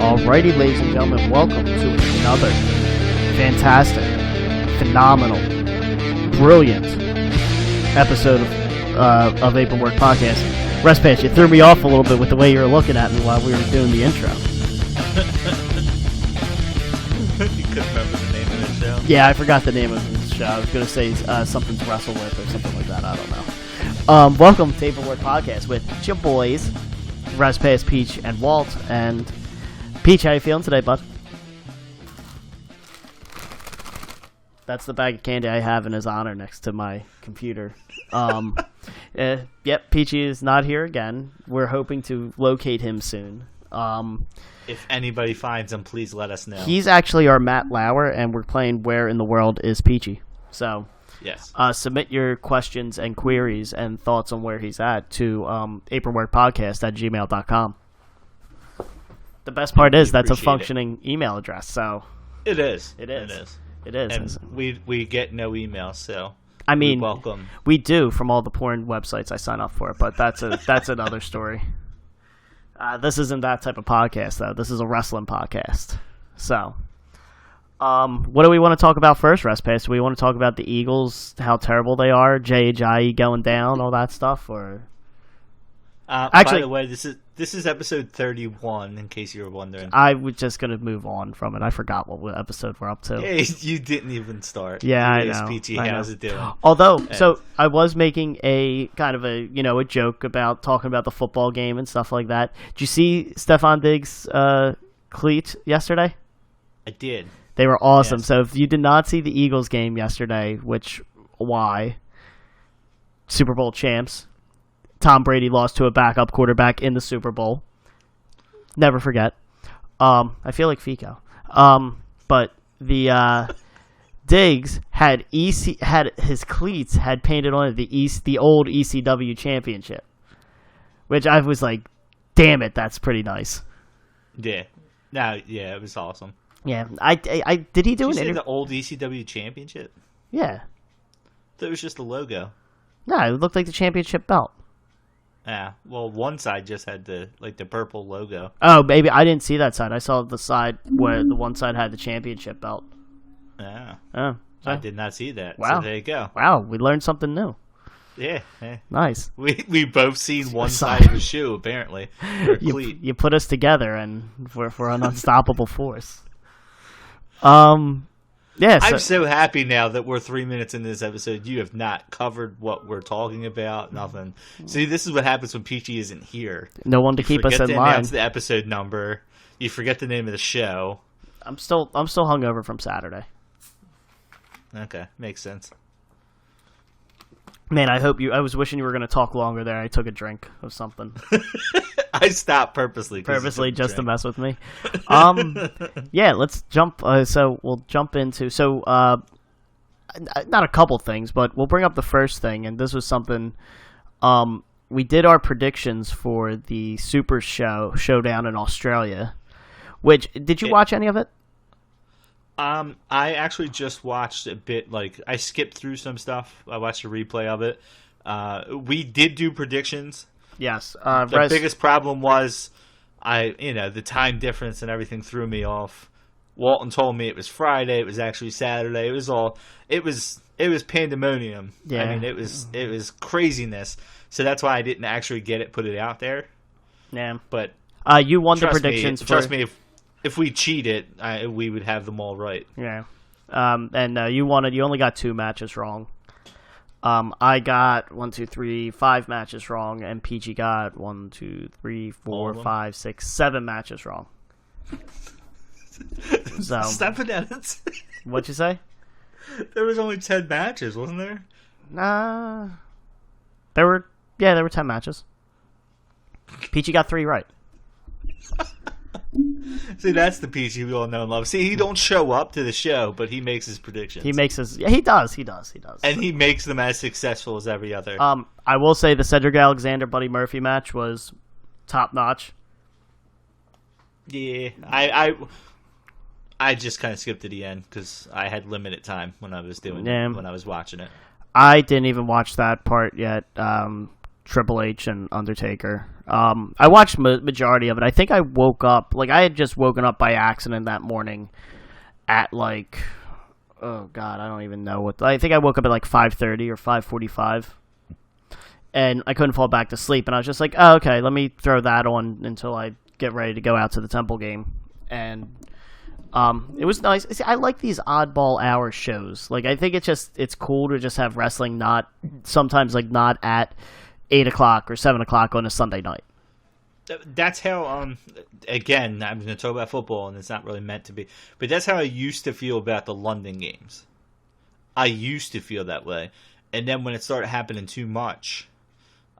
Alrighty, ladies and gentlemen, welcome to another fantastic, phenomenal, brilliant episode of April Work Podcast. Respass, you threw me off a little bit with the way you were looking at me while we were doing the intro. You couldn't remember the name of the show? Yeah, I forgot the name of the show. I was going to say something to wrestle with or something like that. I don't know. Welcome to April Work Podcast with your boys, Respass, Peach, and Walt. And Peach, how you feeling today, bud? That's the bag of candy I have in his honor next to my computer. Yep, Peachy is not here again. We're hoping to locate him soon. If anybody finds him, please let us know. He's actually our Matt Lauer, and we're playing Where in the World is Peachy? So, yes. Submit your questions and queries and thoughts on where he's at to apronworkpodcast@gmail.com. The best part is that's a functioning email address. So It is. And we get no emails, so I mean, welcome. We do from all the porn websites I sign up for, but that's another story. This isn't that type of podcast, though. This is a wrestling podcast. So, what do we want to talk about first, Respass? Do we want to talk about the Eagles, how terrible they are, J.J. going down, all that stuff, or? Actually, by the way, this is episode 31. In case you were wondering, I was just gonna move on from it. I forgot what episode we're up to. Yeah, you didn't even start. Yeah, I know. Peachy, how's it doing? Although, so I was making a kind of a joke about talking about the football game and stuff like that. Did you see Stefon Diggs' cleat yesterday? I did. They were awesome. Yes. So if you did not see the Eagles game yesterday, why? Super Bowl champs. Tom Brady lost to a backup quarterback in the Super Bowl. Never forget. I feel like Fico. But the Diggs had his cleats had painted on it the old ECW championship, which I was like, damn it, that's pretty nice. Yeah. No, yeah, it was awesome. Yeah, I did he do Did you an say the old ECW championship? Yeah. That was just a logo. No, it looked like the championship belt. Yeah, well, one side just had the purple logo. Oh, maybe I didn't see that side. I saw the side where the one side had the championship belt. Yeah. Oh, so. I did not see that. Wow. So there you go. Wow, we learned something new. Yeah. Nice. We both seen one side of the shoe, apparently. You put us together, and we're an unstoppable force. Yeah, I'm so happy now that we're 3 minutes into this episode. You have not covered what we're talking about. Nothing. See, this is what happens when Peachy isn't here. No one to keep us in line. You forget to announce the episode number. You forget the name of the show. I'm still hungover from Saturday. Okay, makes sense. Man, I was wishing you were going to talk longer there. I took a drink of something. I stopped purposely just to mess with me. Yeah, let's jump. So we'll jump into not a couple things, but we'll bring up the first thing. And this was something we did our predictions for the Super Showdown in Australia. Which did you watch any of it? I actually just watched a bit. Like, I skipped through some stuff. I watched a replay of it. We did do predictions. Yes. The biggest problem was the time difference and everything threw me off. Walton told me it was Friday. It was actually Saturday. It was pandemonium. Yeah. I mean, it was craziness. So that's why I didn't actually put it out there. Yeah. But you won the predictions. Trust me, if we cheated, we would have them all right. Yeah. And you only got 2 matches wrong. I got 5 matches wrong, and PG got 7 matches wrong. So, Stop it. What'd you say? There was only 10 matches, wasn't there? Nah. There were 10 matches. Peachy got 3 right. See, that's the Peachy we all know and love. See, he don't show up to the show, but he makes his predictions. He does. And he makes them as successful as every other. I will say the Cedric Alexander Buddy Murphy match was top notch. Yeah, I just kind of skipped to the end because I had limited time when I was watching it. I didn't even watch that part yet. Triple H and Undertaker. I watched majority of it. I think I woke up, like I had just woken up by accident that morning at like, oh God, I don't even know what. I think I woke up at like 5:30 or 5:45, and I couldn't fall back to sleep. And I was just like, oh, okay, let me throw that on until I get ready to go out to the Temple game. And it was nice. See, I like these oddball hour shows. Like I think it's cool to just have wrestling not at 8 o'clock or 7 o'clock on a Sunday night. That's how, again, I'm going to talk about football, and it's not really meant to be, but that's how I used to feel about the London games. I used to feel that way. And then when it started happening too much,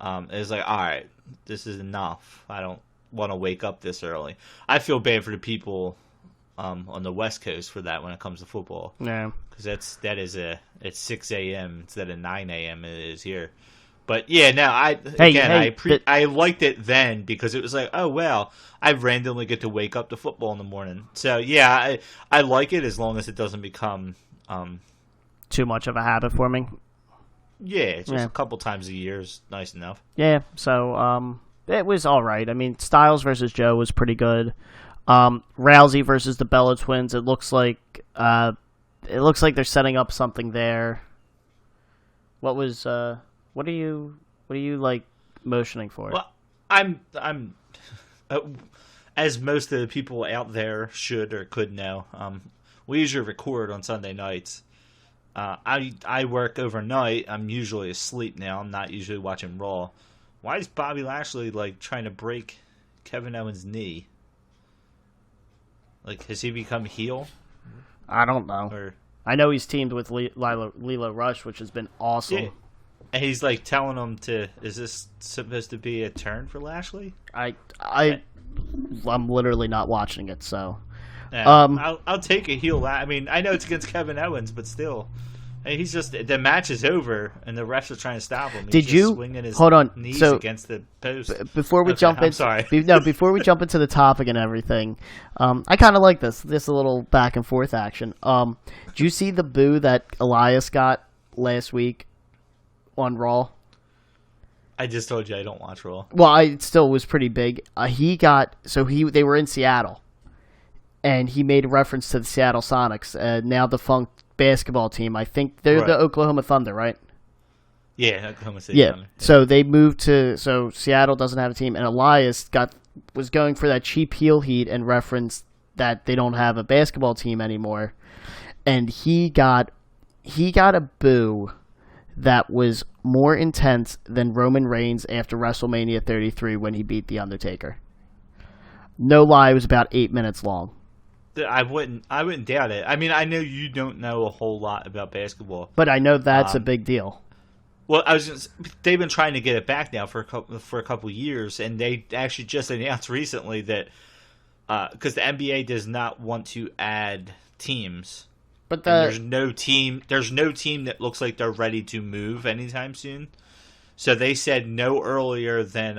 it was like, all right, this is enough. I don't want to wake up this early. I feel bad for the people on the West Coast for that when it comes to football. Yeah. Because it's 6 a.m. instead of 9 a.m. it is here. But yeah, no, I liked it then because it was like, oh well, I randomly get to wake up to football in the morning. So yeah, I like it as long as it doesn't become too much of a habit for me. Yeah, just a couple times a year is nice enough. Yeah, so it was all right. I mean, Styles versus Joe was pretty good. Rousey versus the Bella Twins. It looks like they're setting up something there. What are you like motioning for? Well, I'm as most of the people out there should or could know. We usually record on Sunday nights. I work overnight. I'm usually asleep now. I'm not usually watching Raw. Why is Bobby Lashley like trying to break Kevin Owens' knee? Like, has he become heel? I don't know. I know he's teamed with Lilo Rush, which has been awesome. Yeah. And he's like telling him is this supposed to be a turn for Lashley? I'm literally not watching it, so. I'll take a heel. I mean, I know it's against Kevin Owens, but still, he's just the match is over, and the refs are trying to stop him. He's just swinging his knees against the post? Before we jump before we jump into the topic and everything, I kind of like this a little back and forth action. Did you see the boo that Elias got last week on Raw? I just told you I don't watch Raw. Well, it still was pretty big. They were in Seattle, and he made a reference to the Seattle Sonics, now defunct basketball team. I think they're the Oklahoma Thunder, right? Yeah, Oklahoma City Thunder. Yeah. So they moved so Seattle doesn't have a team, and Elias was going for that cheap heel heat and referenced that they don't have a basketball team anymore, and he got a boo that was more intense than Roman Reigns after WrestleMania 33 when he beat The Undertaker. No lie, it was about 8 minutes long. I wouldn't doubt it. I mean, I know you don't know a whole lot about basketball, but I know that's a big deal. Well, they've been trying to get it back now for a couple years, and they actually just announced recently that because the NBA does not want to add teams. But there's no team that looks like they're ready to move anytime soon. So they said no earlier than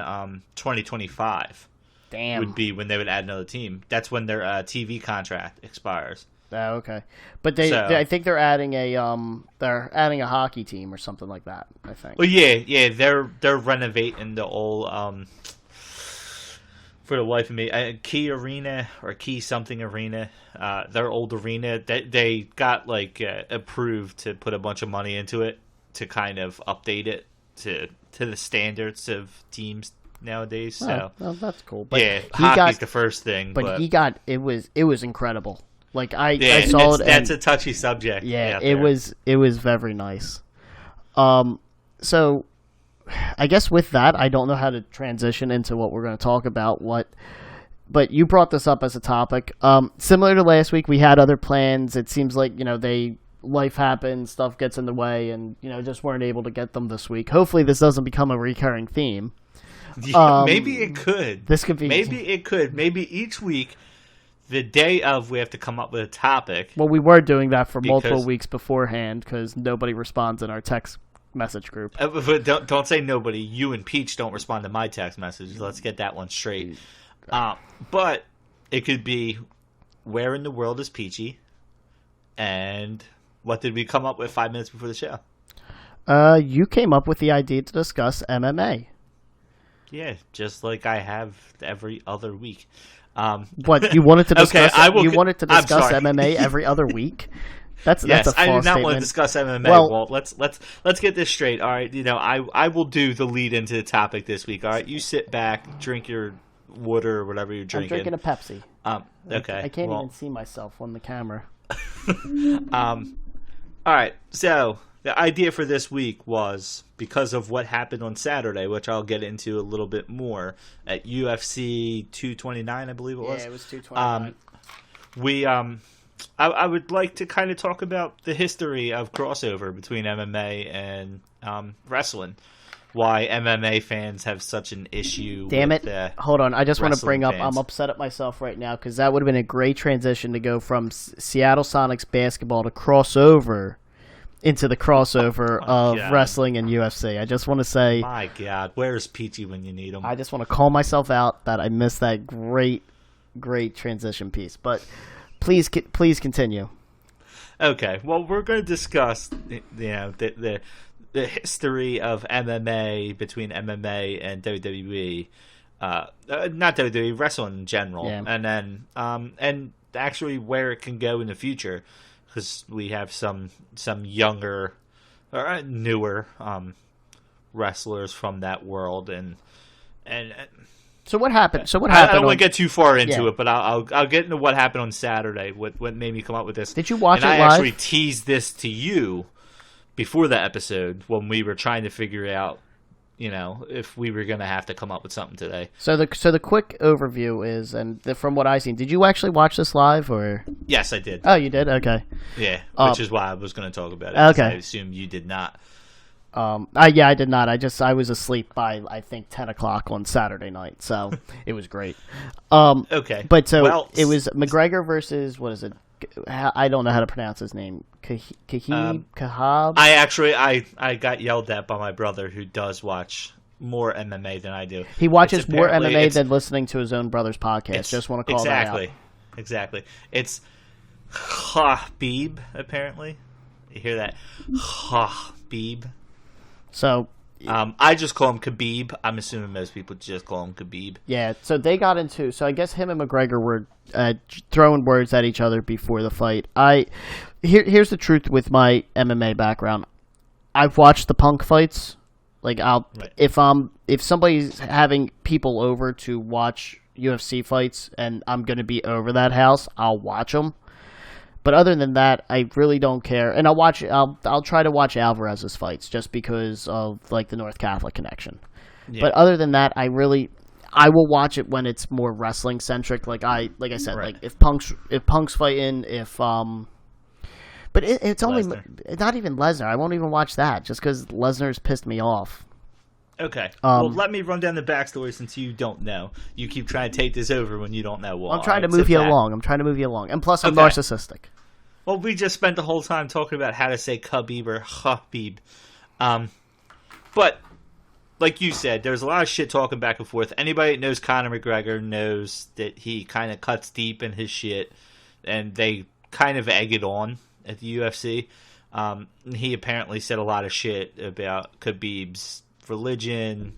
2025. Damn. Would be when they would add another team. That's when their TV contract expires. Oh, okay. But I think they're adding a hockey team or something like that, I think. Well, yeah, they're renovating the old for the life of me, Key Arena or Key something Arena, their old arena. They got like approved to put a bunch of money into it to kind of update it to the standards of teams nowadays. So well, that's cool. But yeah, hockey's the first thing. But it was incredible. Like I saw it. That's a touchy subject. Yeah, it was very nice. So I guess with that, I don't know how to transition into what we're going to talk about. But you brought this up as a topic. Similar to last week, we had other plans. It seems like life happens, stuff gets in the way, and just weren't able to get them this week. Hopefully, this doesn't become a recurring theme. Yeah, maybe it could. This could be. Maybe it could. Maybe each week, the day of, we have to come up with a topic. Well, we were doing that for multiple weeks beforehand because nobody responds in our text message group. But don't say nobody. You and Peach don't respond to my text message. Let's get that one straight. But it could be, where in the world is Peachy? And what did we come up with 5 minutes before the show? You came up with the idea to discuss MMA. Yeah, just like I have every other week. What you wanted to discuss? Okay, you wanted to I'm discuss sorry. MMA every other week? That's Yes, a false I do not statement. want to discuss MMA. Well, Walt, let's get this straight. All right, I will do the lead into the topic this week. All right, you sit back, drink your water or whatever you're drinking. I'm drinking a Pepsi. Okay. I can't even see myself on the camera. All right, so the idea for this week was because of what happened on Saturday, which I'll get into a little bit more at UFC 229, I believe it was. Yeah, it was 229. I would like to kind of talk about the history of crossover between MMA and wrestling. Why MMA fans have such an issue. Damn with it! Hold on, I just want to bring up. fans. I'm upset at myself right now because that would have been a great transition to go from Seattle Sonics basketball to crossover into the crossover of God. wrestling and UFC. I just want to say, My God, where's Peachy when you need him? I just want to call myself out that I missed that great transition piece. But please continue. Okay, well, we're going to discuss the history of MMA between MMA and WWE, not WWE, wrestling in general, Yeah. and then and actually where it can go in the future, because we have some younger or newer wrestlers from that world, and So what happened? I don't want to get too far into Yeah. it, but I'll get into what happened on Saturday. What made me come up with this? Did you watch and it I live? actually teased this to you before the episode when we were trying to figure out, if we were going to have to come up with something today. So the quick overview is, from what I've seen, did you actually watch this live or? Yes, I did. Oh, you did. Okay. Yeah, which is why I was going to talk about it. Okay. I assume you did not. I did not. I was asleep by I think 10 o'clock on Saturday night, so it was great. Okay, But well, it was McGregor versus what is it? I don't know how to pronounce his name. Khabib. I got yelled at by my brother who does watch more MMA than I do. He watches more apparently- MMA than listening to his own brother's podcast. Just want to call that out. Exactly. It's Khabib, apparently. You hear that? Khabib. So I just call him Khabib. I'm assuming most people just call him Khabib. yeah, so they got into. So I guess him and McGregor were throwing words at each other before the fight. Here's the truth with my MMA background. I've watched the Punk fights. Like Right. if somebody's having people over to watch UFC fights and I'm gonna be over that house, I'll watch them. But other than that, I really don't care. And I'll try to watch Alvarez's fights just because of like the North Catholic connection. Yeah. But other than that, I will watch it when it's more wrestling centric. Like I said, Right. like if Punk's fighting, but it's only Lesnar. not even Lesnar. I won't even watch that just because Lesnar's pissed me off. Okay. Well, let me run down the backstory since you don't know. You keep trying to take this over when you don't know. Well, I'm trying to move you along. And plus, I'm Okay. narcissistic. Well, we just spent the whole time talking about how to say Khabib or Khabib. But, like you said, there's a lot of shit talking back and forth. Anybody that knows Conor McGregor knows that he kind of cuts deep in his shit, and they kind of egg it on at the UFC. He apparently said a lot of shit about Khabib's religion,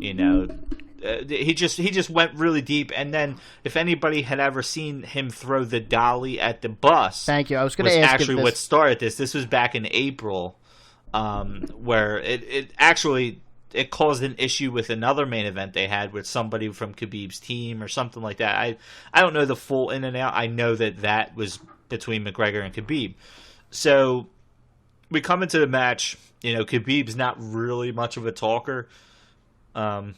he just went really deep. And then if anybody had ever seen him throw the dolly at the bus, Thank you. I was going to ask actually what started this was back in April, where it caused an issue with another main event they had with somebody from Khabib's team or something like that. I don't know the full in and out. I know that was between McGregor and Khabib. So we come into the match, Khabib's not really much of a talker. And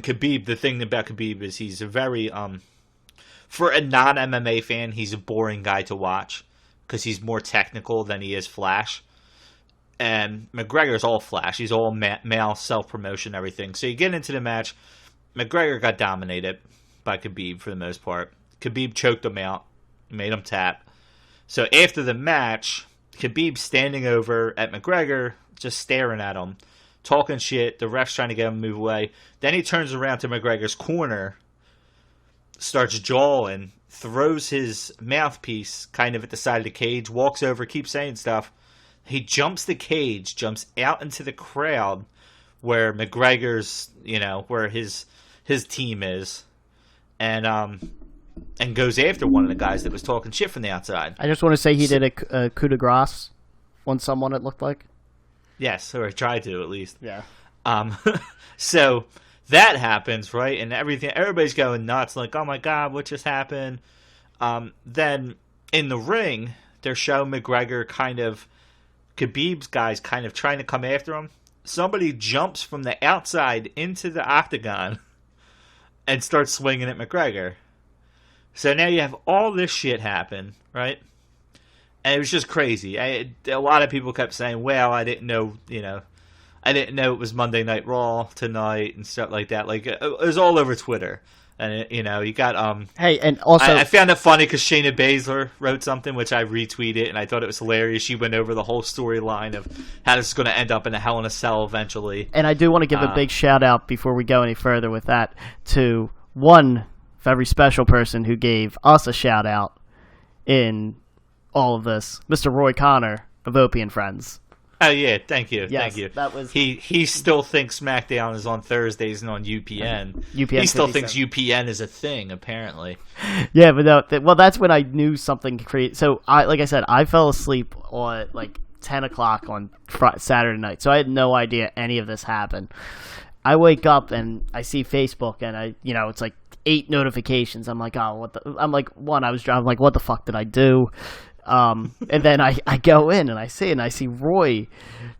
Khabib, the thing about Khabib is he's a very, for a non-MMA fan, he's a boring guy to watch because he's more technical than he is flash. And McGregor's all flash. He's all male, self-promotion, everything. So you get into the match, McGregor got dominated by Khabib for the most part. Khabib choked him out, made him tap. So after the match, Khabib's standing over at McGregor, just staring at him, talking shit. The ref's trying to get him to move away. Then he turns around to McGregor's corner, starts jawing, throws his mouthpiece kind of at the side of the cage, walks over, keeps saying stuff. He jumps the cage, jumps out into the crowd, where McGregor's, where his team is, and goes after one of the guys that was talking shit from the outside. I just want to say he did a coup de grace on someone, it looked like. Yes, or tried to, at least. Yeah. So that happens, right? And everybody's going nuts, like, oh my God, what just happened? Then in the ring, they're showing McGregor Khabib's guys kind of trying to come after him. Somebody jumps from the outside into the octagon and starts swinging at McGregor. So now you have all this shit happen, right? And it was just crazy. A lot of people kept saying, well, I didn't know it was Monday Night Raw tonight and stuff like that. Like, it was all over Twitter. And, you got... Hey, and also... I found it funny because Shayna Baszler wrote something, which I retweeted, and I thought it was hilarious. She went over the whole storyline of how this is going to end up in a Hell in a Cell eventually. And I do want to give a big shout-out before we go any further with that to one very special person who gave us a shout-out in all of this, Mr. Roy Conor of Opie and Friends. Oh yeah, thank you, yes, thank you. That was he still thinks SmackDown is on Thursdays and on UPN. He still thinks UPN is a thing, apparently. Yeah, but no, that's when I knew something crazy. So like I said, I fell asleep on like 10 o'clock on Saturday night, so I had no idea any of this happened. I wake up and I see Facebook, and it's like 8 notifications. I'm like, oh, I'm like, I was driving. I'm like, what the fuck did I do? And then I go in and I see Roy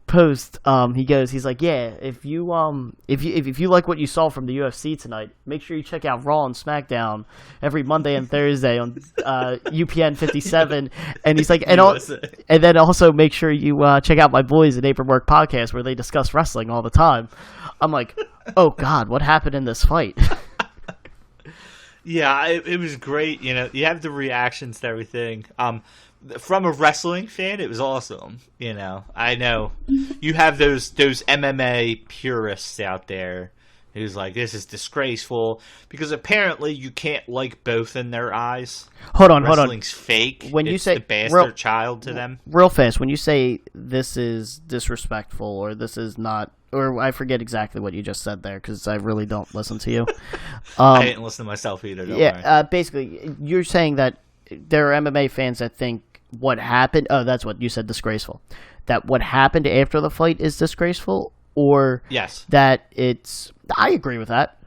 post. He's like, yeah, if you like what you saw from the UFC tonight, make sure you check out Raw and SmackDown every Monday and Thursday on UPN 57. And he's like, and then also make sure you check out my boys at Apron Work Podcast where they discuss wrestling all the time. I'm like, oh God, what happened in this fight? Yeah, it was great. You have the reactions to everything. From a wrestling fan, it was awesome. I know you have those MMA purists out there who's like, this is disgraceful, because apparently you can't like both in their eyes. Hold on. Wrestling's fake. When you say the bastard child to them, real fast, when you say this is disrespectful or this is not, or I forget exactly what you just said there because I really don't listen to you. I didn't listen to myself either. Don't worry. Basically, you're saying that there are MMA fans that think what happened. Oh, that's what you said. Disgraceful. That what happened after the fight is disgraceful, or yes, that it's. I agree with that.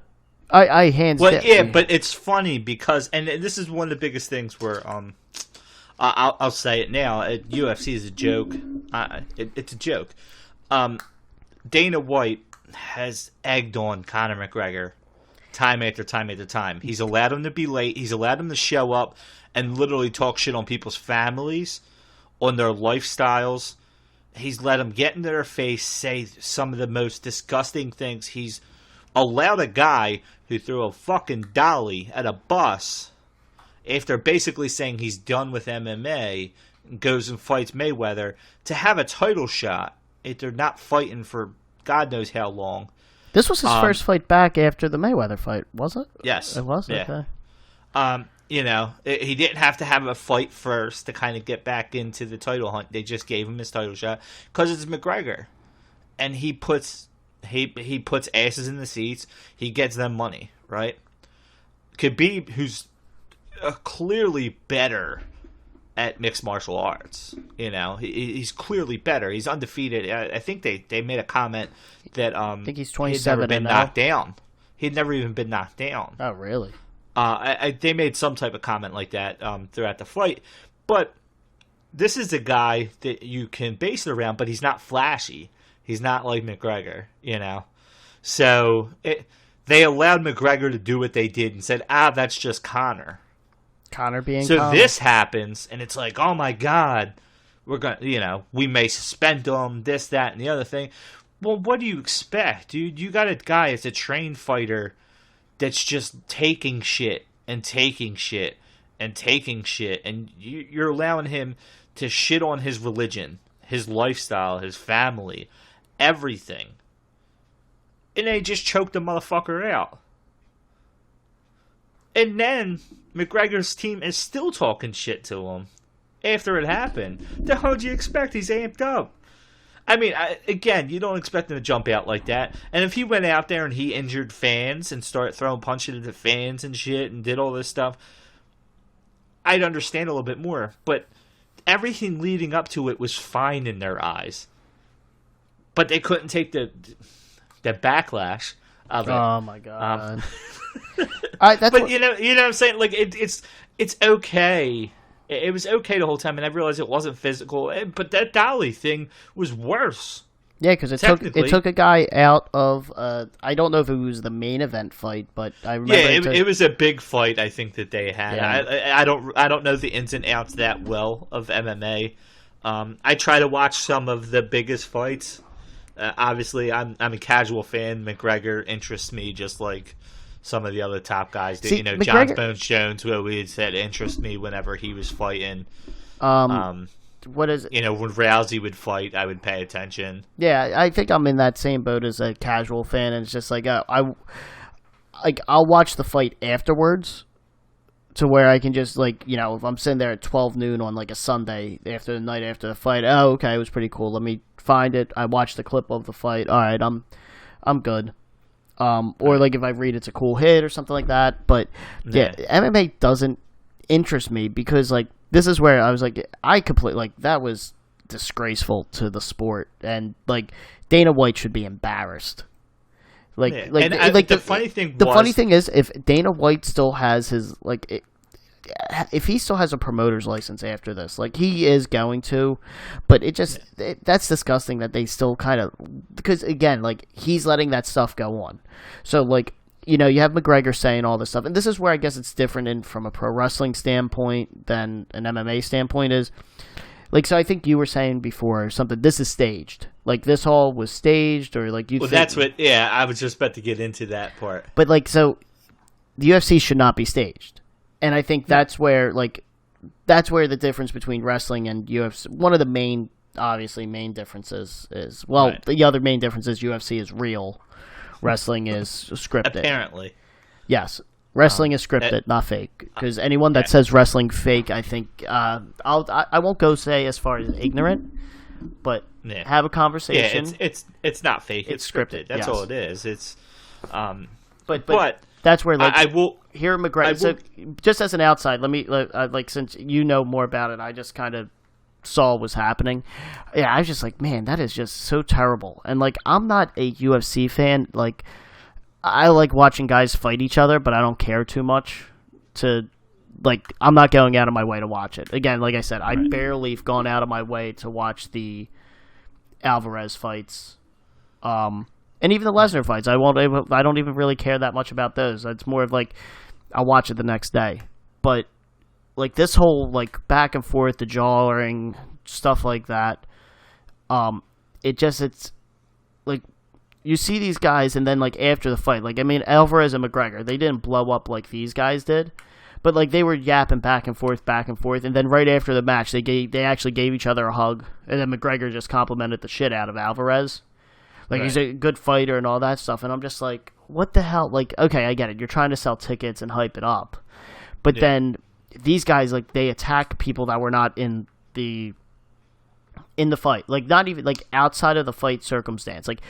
I hands. Well, yeah, but it's funny because, and this is one of the biggest things where I'll say it now. UFC is a joke. It's a joke. Dana White has egged on Conor McGregor time after time after time. He's allowed him to be late. He's allowed him to show up and literally talk shit on people's families, on their lifestyles. He's let them get into their face, say some of the most disgusting things. He's allowed a guy who threw a fucking dolly at a bus after basically saying he's done with MMA and goes and fights Mayweather to have a title shot if they're not fighting for God knows how long. This was his first fight back after the Mayweather fight, was it? Yes. It was? Yeah. Okay. He didn't have to have a fight first to kind of get back into the title hunt. They just gave him his title shot because it's McGregor, and he puts asses in the seats. He gets them money, right? Khabib, who's clearly better at mixed martial arts, he's clearly better. He's undefeated. I think they made a comment that I think he's 27 he'd never been knocked down. He'd never even been knocked down. Oh, really? They made some type of comment like that throughout the fight. But this is a guy that you can base it around, but he's not flashy. He's not like McGregor, So they allowed McGregor to do what they did and said, that's just Conor. Conor being so Conor. This happens, and it's like, oh my God, we're gonna, we may suspend him, this, that, and the other thing. Well, what do you expect, dude? You got a guy that's a trained fighter that's just taking shit and taking shit and taking shit, and you're allowing him to shit on his religion, his lifestyle, his family, everything. And they just choked the motherfucker out. And then McGregor's team is still talking shit to him after it happened. The hell do you expect? He's amped up. I mean, again, you don't expect him to jump out like that. And if he went out there and he injured fans and started throwing punches into fans and shit and did all this stuff, I'd understand a little bit more. But everything leading up to it was fine in their eyes. But they couldn't take the backlash of it. Oh my god! But you know what I'm saying? Like it's okay. It was okay the whole time, and I realized it wasn't physical. But that Dolly thing was worse. Yeah, because it took a guy out of I don't know if it was the main event fight, but I remember it was a big fight. I think that they had. Yeah. I don't know the ins and outs that well of MMA. I try to watch some of the biggest fights. Obviously, I'm a casual fan. McGregor interests me just like some of the other top guys. See, John McGregor... Bones Jones, who we had said interests me whenever he was fighting. What is it? You know, when Rousey would fight, I would pay attention. Yeah, I think I'm in that same boat as a casual fan, and it's just like I'll watch the fight afterwards, to where I can just if I'm sitting there at 12 noon on like a Sunday after the night after the fight, oh okay, it was pretty cool. Let me find it. I watch the clip of the fight. All right, I'm good. Or like if I read it's a cool hit or something like that. But yeah, MMA doesn't interest me because like this is where I was like I completely that was disgraceful to the sport, and like Dana White should be embarrassed. The funny thing is if Dana White still has his if he still has a promoter's license after this, like he is going to, but that's disgusting that they still kind of, because again, like he's letting that stuff go on. So like, you have McGregor saying all this stuff, and this is where I guess it's different from a pro wrestling standpoint than an MMA standpoint is. Like, so I think you were saying before or something, this is staged. Like, this all was staged, or like you that's what, I was just about to get into that part. But like, so the UFC should not be staged. And I think that's where the difference between wrestling and UFC, one of the main differences is, right. The other main difference is UFC is real. Wrestling is scripted. Apparently. Yes. Wrestling is scripted, not fake. Because anyone that says wrestling fake, I think, I won't go say as far as ignorant, but have a conversation. Yeah, it's not fake. It's scripted. That's all it is. It's, but that's where I will hear McGregor. So just as an outside, let me since you know more about it, I just kind of saw what was happening. Yeah, I was just like, man, that is just so terrible. And like, I'm not a UFC fan. Like, I like watching guys fight each other, but I don't care too much to, like, I'm not going out of my way to watch it. Again, like I said, I barely have gone out of my way to watch the Alvarez fights. And even the Lesnar fights, I don't even really care that much about those. It's more of like, I'll watch it the next day. But, like, this whole, like, back and forth, the jawing, stuff like that, it's, like, you see these guys, and then, like, after the fight, like, I mean, Alvarez and McGregor, they didn't blow up like these guys did, but, like, they were yapping back and forth, and then right after the match, they actually gave each other a hug, and then McGregor just complimented the shit out of Alvarez. Like, he's a good fighter and all that stuff, and I'm just like, what the hell? Like, okay, I get it. You're trying to sell tickets and hype it up, but then these guys, like, they attack people that were not in the fight. Like, not even, like, outside of the fight circumstance. Like,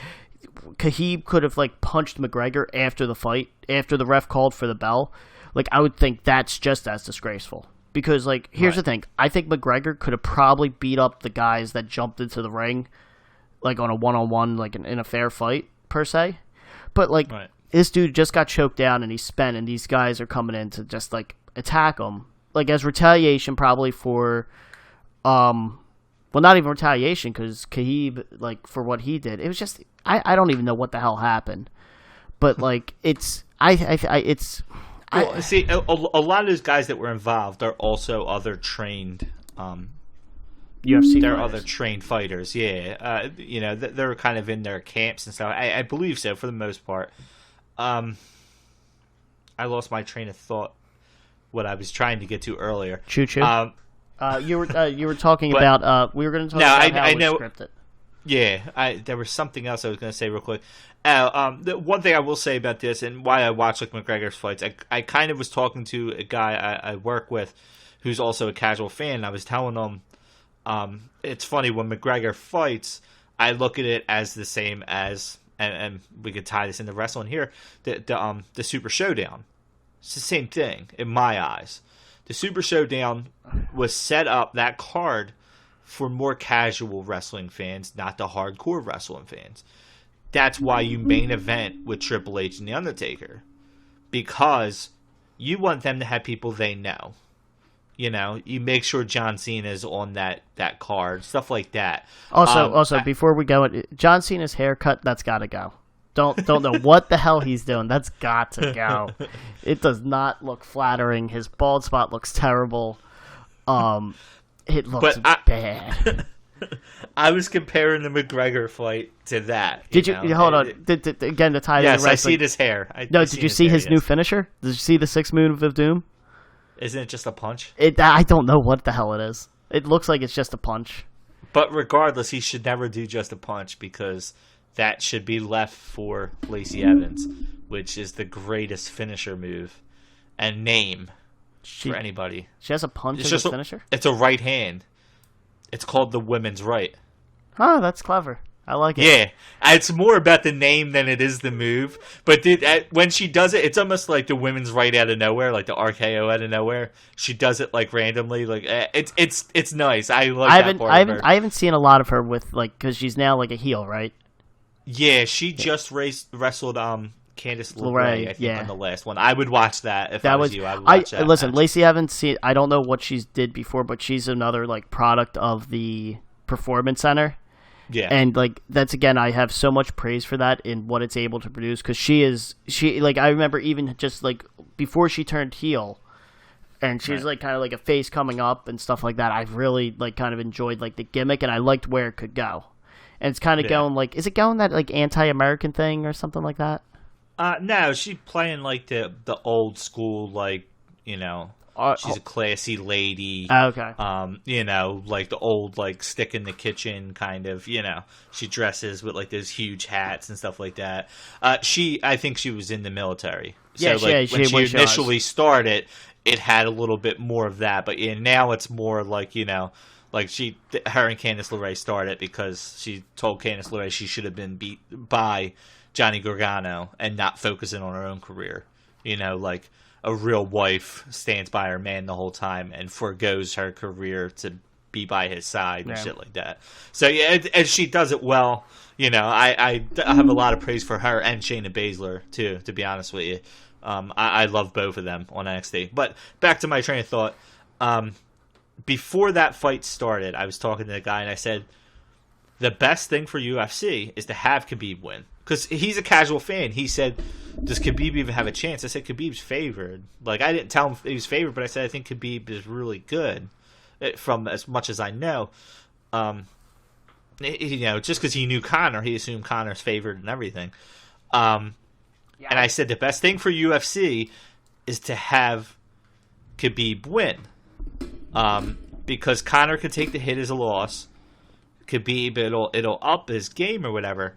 Khabib could have, like, punched McGregor after the fight, after the ref called for the bell. Like, I would think that's just as disgraceful. Because, like, here's the thing. I think McGregor could have probably beat up the guys that jumped into the ring, like, on a one-on-one, like, in a fair fight, per se. But, like, this dude just got choked down and he's spent, and these guys are coming in to just, like, attack him. Like, as retaliation probably for, well, not even retaliation, because Khabib, like, for what he did. It was just, I don't even know what the hell happened. But, like, it's, see, a lot of those guys that were involved are also other trained, UFC. They're other trained fighters, they're kind of in their camps and stuff. I believe so for the most part. I lost my train of thought. What I was trying to get to earlier. Choo. You were talking about. We were going to talk about how it was scripted. Yeah, there was something else I was going to say real quick. The one thing I will say about this and why I watch like McGregor's fights, I kind of was talking to a guy I work with who's also a casual fan. And I was telling him, it's funny when McGregor fights, I look at it as the same as, and we could tie this into wrestling here, the Super Showdown. It's the same thing in my eyes. The Super Showdown was set up, that card, for more casual wrestling fans, not the hardcore wrestling fans. That's why you main event with Triple H and The Undertaker. Because you want them to have people they know. You know, you make sure John Cena is on that card, stuff like that. Also, before we go, John Cena's haircut, that's got to go. Don't know what the hell he's doing. That's got to go. It does not look flattering. His bald spot looks terrible. It looks bad. I was comparing the McGregor fight to that. Did you hold on? Again, to tie yes, I see his hair. Did you see his new finisher? Did you see the 6 Move of Doom? Isn't it just a punch? I don't know what the hell it is. It looks like it's just a punch. But regardless, he should never do just a punch, because that should be left for Lacey Evans, which is the greatest finisher move and name for anybody. She has a punch as a finisher? It's a right hand. It's called the women's right. Oh, that's clever. I like it. Yeah. It's more about the name than it is the move. But when she does it, it's almost like the women's right out of nowhere, like the RKO out of nowhere. She does it like randomly. Like it's nice. I like that part of her. I haven't seen a lot of her with, like, because she's now like a heel, right? Yeah, she just wrestled Candice LeRae, I think, on the last one. I would watch that if I was you. I would watch that. Listen, match. Lacey Evans, I don't know what she's did before, but she's another, like, product of the Performance Center. Yeah. And, like, that's, again, I have so much praise for that in what it's able to produce, because I remember even just, like, before she turned heel, and she was, like, kind of like a face coming up and stuff like that, I really, like, kind of enjoyed, like, the gimmick, and I liked where it could go. And it's kind of going, like, is it going that, like, anti-American thing or something like that? No, she's playing like the old school, like, you know, she's a classy lady. Okay. You know, like the old, like, stick in the kitchen kind of, you know, she dresses with like those huge hats and stuff like that. I think she was in the military. So, when she initially started, it had a little bit more of that. But yeah, now it's more like, you know, like her and Candice LeRae started because she told Candice LeRae she should have been beat by Johnny Gargano and not focusing on her own career. You know, like a real wife stands by her man the whole time and forgoes her career to be by his side and shit like that. So yeah, and she does it well. You know, I have a lot of praise for her and Shayna Baszler too, to be honest with you. I love both of them on NXT. But back to my train of thought. Before that fight started, I was talking to the guy and I said, the best thing for UFC is to have Khabib win. Because he's a casual fan. He said, does Khabib even have a chance? I said, Khabib's favored. Like, I didn't tell him he was favored, but I said, I think Khabib is really good. From as much as I know. You know, just because he knew Conor, he assumed Conor's favored and everything. And I said, the best thing for UFC is to have Khabib win. Because Conor could take the hit as a loss. Khabib, it'll up his game or whatever.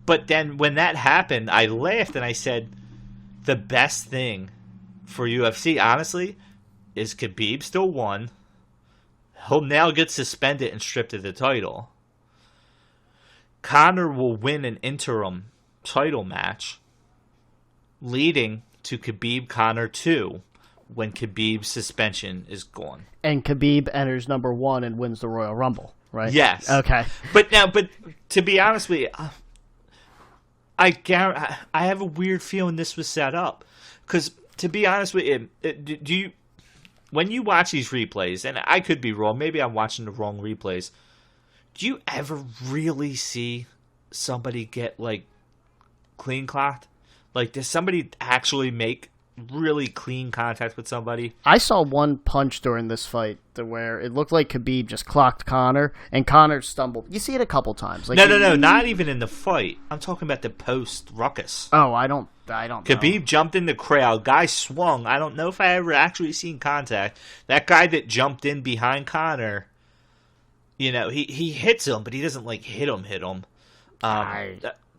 But then when that happened, I laughed and I said, the best thing for UFC, honestly, is Khabib still won. He'll now get suspended and stripped of the title. Conor will win an interim title match, leading to Khabib Conor 2 when Khabib's suspension is gone. And Khabib enters number 1 and wins the Royal Rumble, right? Yes. Okay. But to be honest with you, I have a weird feeling this was set up. Because to be honest with you, when you watch these replays, and I could be wrong, maybe I'm watching the wrong replays, do you ever really see somebody get, like, clean clocked? Like, does somebody actually make really clean contact with somebody? I saw one punch during this fight where it looked like Khabib just clocked Conor, and Conor stumbled. You see it a couple times. Like, no, not even in the fight. I'm talking about the post ruckus. Oh, I don't know. Khabib jumped in the crowd. Guy swung. I don't know if I ever actually seen contact. That guy that jumped in behind Conor, you know, he hits him, but he doesn't, like, hit him.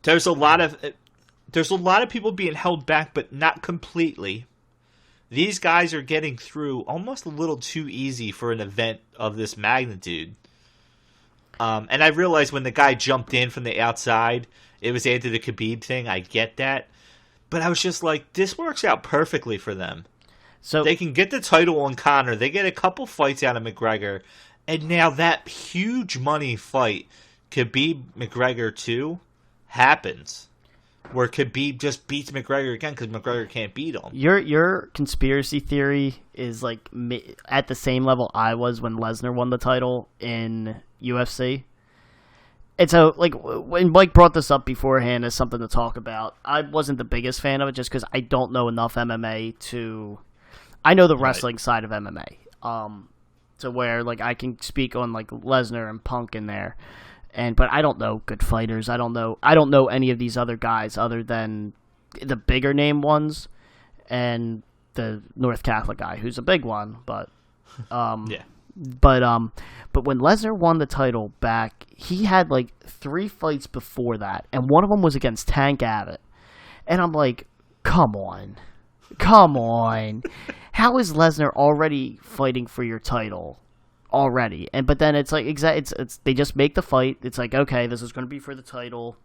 There's a lot of people being held back, but not completely. These guys are getting through almost a little too easy for an event of this magnitude. And I realized when the guy jumped in from the outside, it was after the Khabib thing. I get that. But I was just like, this works out perfectly for them. So they can get the title on Conor. They get a couple fights out of McGregor. And now that huge money fight, Khabib McGregor 2, happens. Where Khabib just beats McGregor again because McGregor can't beat him. Your conspiracy theory is like at the same level I was when Lesnar won the title in UFC. And so, like, when Mike brought this up beforehand as something to talk about, I wasn't the biggest fan of it just because I don't know enough MMA to... I know the wrestling side of MMA. To where, like, I can speak on, like, Lesnar and Punk in there. But I don't know good fighters. I don't know any of these other guys other than the bigger name ones and the North Catholic guy, who's a big one. But yeah. But when Lesnar won the title back, he had like 3 fights before that, and one of them was against Tank Abbott. And I'm like, come on. How is Lesnar already fighting for your title? Already, but then it's like it's they just make the fight. It's like, okay, this is going to be for the title.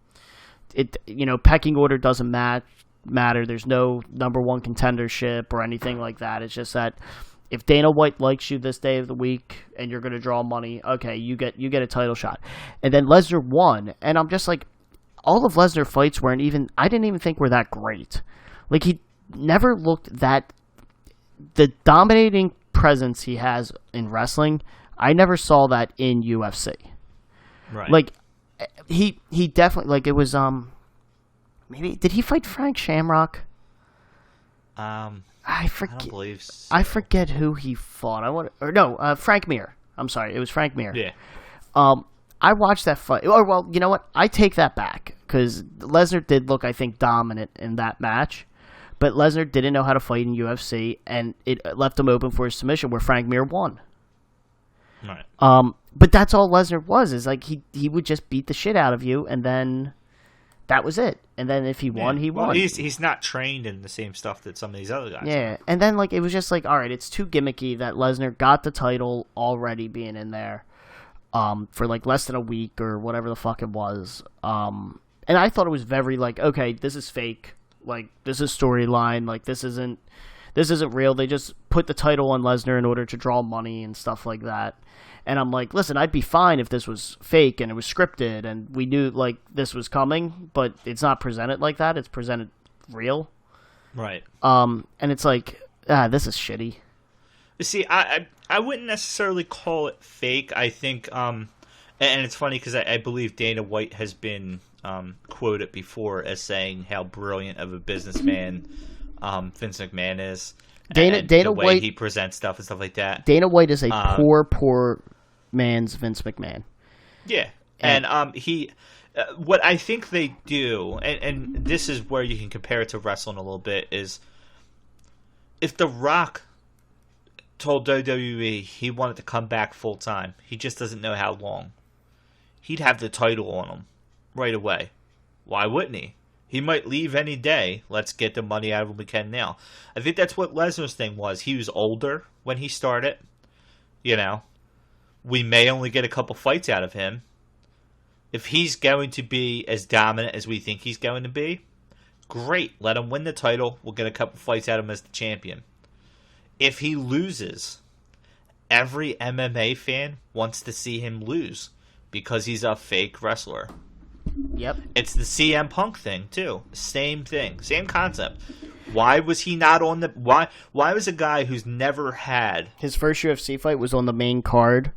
Pecking order doesn't matter. There's no number one contendership or anything like that. It's just that if Dana White likes you this day of the week and you're going to draw money, okay, you get a title shot. And then Lesnar won, and I'm just like, all of Lesnar fights weren't even. I didn't even think were that great. Like, he never looked that. The dominating presence he has in wrestling, I never saw that in UFC. Right. Like, he definitely, like, it was maybe did he fight Frank Shamrock? I forget. I don't believe so. I forget who he fought. Frank Mir. I'm sorry, it was Frank Mir. Yeah. I watched that fight. Oh, well, you know what? I take that back because Lesnar did look, I think, dominant in that match. But Lesnar didn't know how to fight in UFC, and it left him open for a submission where Frank Mir won. Right. But that's all Lesnar was, is like he would just beat the shit out of you, and then that was it. And then if he won, he won. He's not trained in the same stuff that some of these other guys are. And then like it was just like, all right, it's too gimmicky that Lesnar got the title already being in there for like less than a week or whatever the fuck it was. And I thought it was very like, okay, this is fake. Like, this is storyline. Like, this isn't real. They just put the title on Lesnar in order to draw money and stuff like that. And I'm like, listen, I'd be fine if this was fake and it was scripted and we knew, like, this was coming, but it's not presented like that. It's presented real. Right. And it's like, this is shitty. You see, I wouldn't necessarily call it fake. I think, and it's funny because I believe Dana White has been quoted before as saying how brilliant of a businessman Vince McMahon is. Dana the way White, he presents stuff and stuff like that. Dana White is a poor man's Vince McMahon. Yeah, and he, what I think they do, and this is where you can compare it to wrestling a little bit, is if The Rock told WWE he wanted to come back full time, he just doesn't know how long, he'd have the title on him right away. Why wouldn't he? He might leave any day. Let's get the money out of him we can now. I think that's what Lesnar's thing was. He was older when he started. We may only get a couple fights out of him. If he's going to be as dominant as we think he's going to be, great. Let him win the title. We'll get a couple fights out of him as the champion. If he loses, every MMA fan wants to see him lose because he's a fake wrestler. Yep. It's the CM Punk thing too. Same thing. Same concept. Why was he not on the why was a guy who's never had his first UFC fight was on the main card?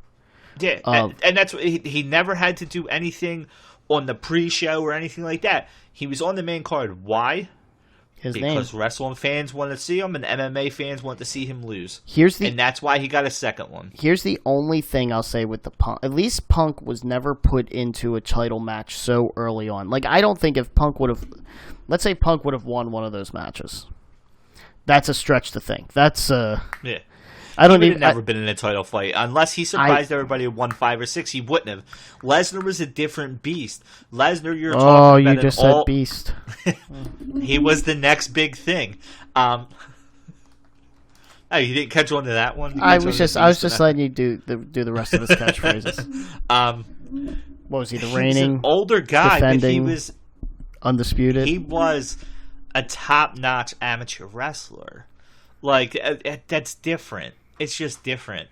Yeah. And that's he never had to do anything on the pre-show or anything like that. He was on the main card. Why? Because wrestling fans want to see him and MMA fans want to see him lose. And that's why he got a second one. Here's the only thing I'll say with the Punk. At least Punk was never put into a title match so early on. Like, I don't think if Punk would have... Let's say Punk would have won one of those matches. That's a stretch to think. That's... Yeah. I don't He would have never been in a title fight. Unless he surprised everybody and won 5 or 6, he wouldn't have. Lesnar was a different beast. Lesnar, you're talking about... Oh, you just said beast. He was the next big thing. Oh, you didn't catch on to that one? I was just letting you do the rest of his catchphrases. What was he, the He was reigning an older guy, but he defending was undisputed? he was a top-notch amateur wrestler. Like, that's different. It's just different.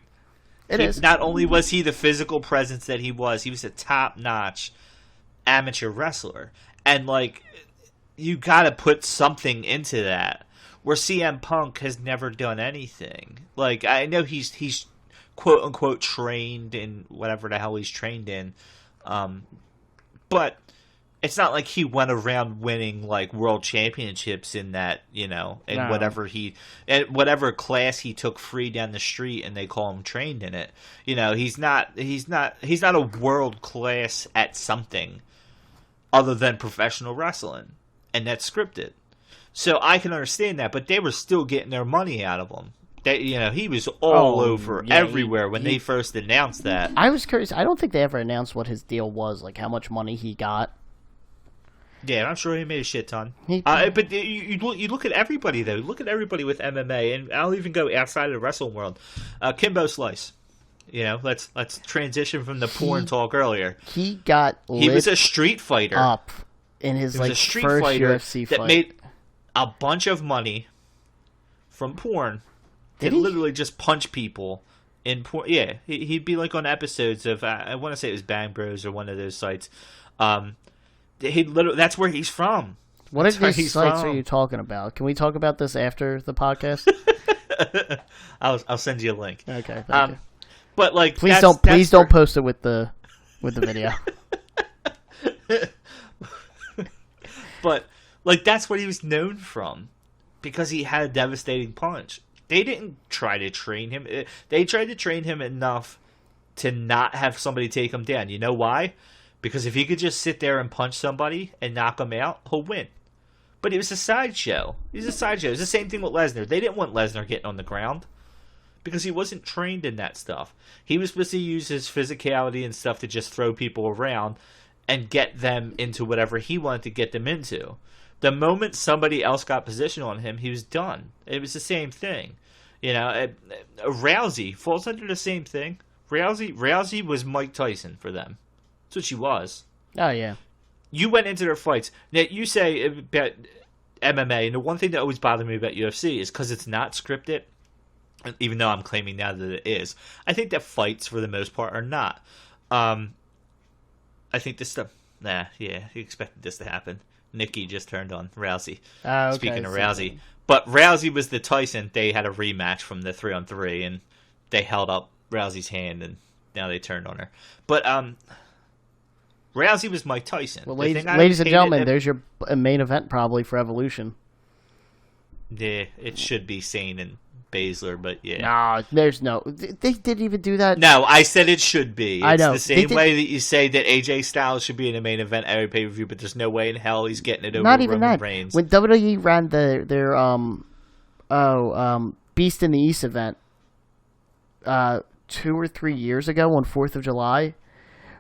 It is. Not only was he the physical presence that he was a top-notch amateur wrestler. And, like, you gotta put something into that. Where CM Punk has never done anything. Like, I know he's quote-unquote trained in whatever the hell he's trained in. But it's not like he went around winning, like, world championships in that, in No. whatever class he took free down the street and they call him trained in it. He's not a world class at something other than professional wrestling. And that's scripted. So I can understand that, but they were still getting their money out of him. He was all over everywhere when they first announced that. I was curious. I don't think they ever announced what his deal was, like how much money he got. Yeah, I'm sure he made a shit ton. But you look at everybody, though. Look at everybody with MMA, and I'll even go outside of the wrestling world. Kimbo Slice. Let's transition from the porn talk earlier. He was a street fighter. Up in his a street first fighter UFC that fight. made a bunch of money from porn. Did He'd he? literally just punch people in porn. Yeah, he'd be like on episodes of I want to say it was Bang Bros or one of those sites. That's where he's from. What That's where exact he's sites from. are you talking about? Can we talk about this after the podcast? I'll send you a link. Okay. Thank you. But like, Please don't post it with the video. But like, that's what he was known from, because he had a devastating punch. They didn't try to train him. They tried to train him enough to not have somebody take him down. You know why? Because if he could just sit there and punch somebody and knock him out, he'll win. But it was a sideshow. He's a sideshow. It's the same thing with Lesnar. They didn't want Lesnar getting on the ground because he wasn't trained in that stuff. He was supposed to use his physicality and stuff to just throw people around and get them into whatever he wanted to get them into. The moment somebody else got position on him, he was done. It was the same thing. Rousey falls under the same thing. Rousey was Mike Tyson for them. That's what she was. Oh, yeah. You went into their fights. Now, you say about MMA, and the one thing that always bothered me about UFC is because it's not scripted, even though I'm claiming now that it is. I think that fights, for the most part, are not. I think this stuff... you expected this to happen. Nikki just turned on Rousey. Okay. Speaking of Rousey. But Rousey was the Tyson. They had a rematch from the 3-on-3, and they held up Rousey's hand, and now they turned on her. But Rousey was Mike Tyson. Well, ladies and gentlemen, there's your main event probably for Evolution. Yeah, it should be Sane and Baszler, but yeah. Nah, there's no... They didn't even do that. No, I said it should be. It's I know. The same way that you say that AJ Styles should be in the main event every pay-per-view, but there's no way in hell he's getting it over Not even Roman that. Reigns. When WWE ran their Beast in the East event 2 or 3 years ago on 4th of July,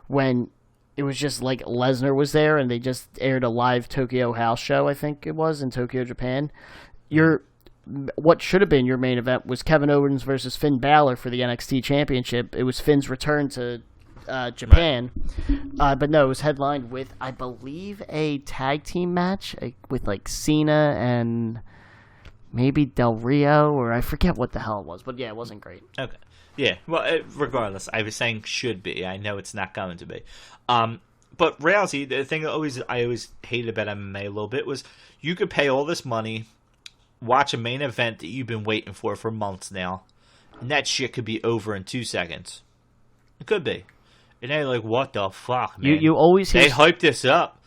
when it was just like Lesnar was there and they just aired a live Tokyo house show, I think it was, in Tokyo, Japan. What should have been your main event was Kevin Owens versus Finn Balor for the NXT Championship. It was Finn's return to Japan. Right. But no, it was headlined with, I believe, a tag team match with like Cena and maybe Del Rio, or I forget what the hell it was. But yeah, it wasn't great. Okay. Yeah, well, regardless, I was saying should be. I know it's not going to be. But Rousey, the thing I always hated about MMA a little bit was you could pay all this money, watch a main event that you've been waiting for months now, and that shit could be over in 2 seconds. It could be. And they're like, what the fuck, man? You always hear... They hyped this up,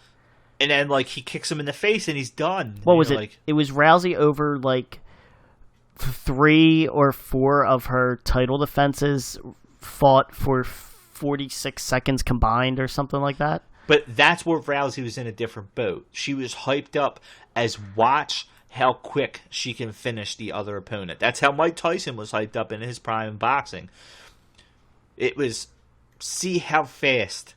and then like he kicks him in the face and he's done. What was it? Like... It was Rousey over like 3 or 4 of her title defenses fought for 46 seconds combined or something like that. But that's where Rousey was in a different boat. She was hyped up as watch how quick she can finish the other opponent. That's how Mike Tyson was hyped up in his prime in boxing. It was see how fast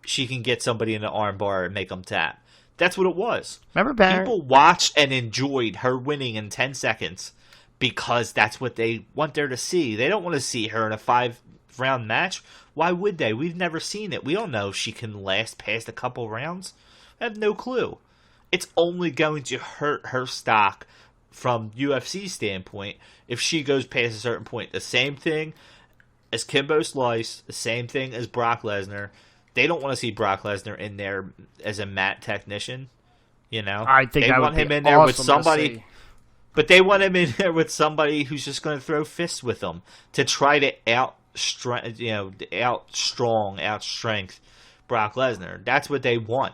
she can get somebody in the armbar and make them tap. That's what it was. Remember people watched and enjoyed her winning in 10 seconds because that's what they want there to see. They don't want to see her in a 5 round match. Why would they? We've never seen it. We don't know if she can last past a couple rounds. I have no clue. It's only going to hurt her stock from UFC standpoint if she goes past a certain point. The same thing as Kimbo Slice, the same thing as Brock Lesnar. They don't want to see Brock Lesnar in there as a mat technician. You know, I think they that want would him be in there with awesome to somebody. see. But they want him in there with somebody who's just going to throw fists with him to try to outstrength Brock Lesnar. That's what they want,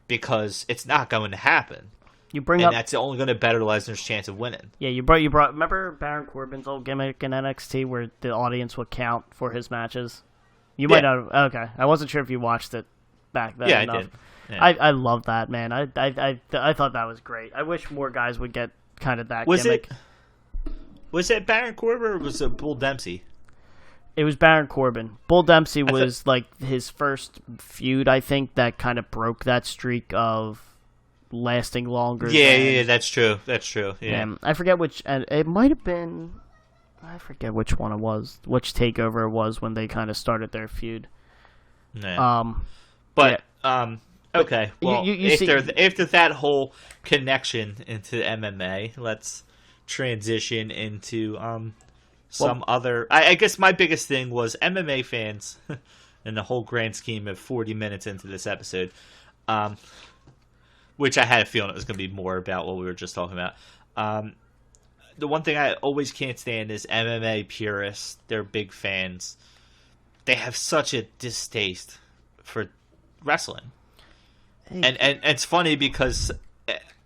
because it's not going to happen. That's only going to better Lesnar's chance of winning. Yeah, you brought. Remember Baron Corbin's old gimmick in NXT where the audience would count for his matches? You might not. Okay, I wasn't sure if you watched it back then. Yeah, enough. I did. Yeah. I love that, man. I thought that was great. I wish more guys would get kind of that gimmick. Was it Baron Corbin or was it Bull Dempsey? It was Baron Corbin. Bull Dempsey was like his first feud, I think, that kind of broke that streak of lasting longer. Yeah, that's true. That's true. Yeah. I forget which, and it might have been. I forget which one it was, which takeover it was when they kind of started their feud. Yeah. Okay. Well, after that whole connection into MMA, let's transition into some other. I guess my biggest thing was MMA fans, in the whole grand scheme of 40 minutes into this episode, which I had a feeling it was going to be more about what we were just talking about. The one thing I always can't stand is MMA purists. They're big fans. They have such a distaste for wrestling. And it's funny because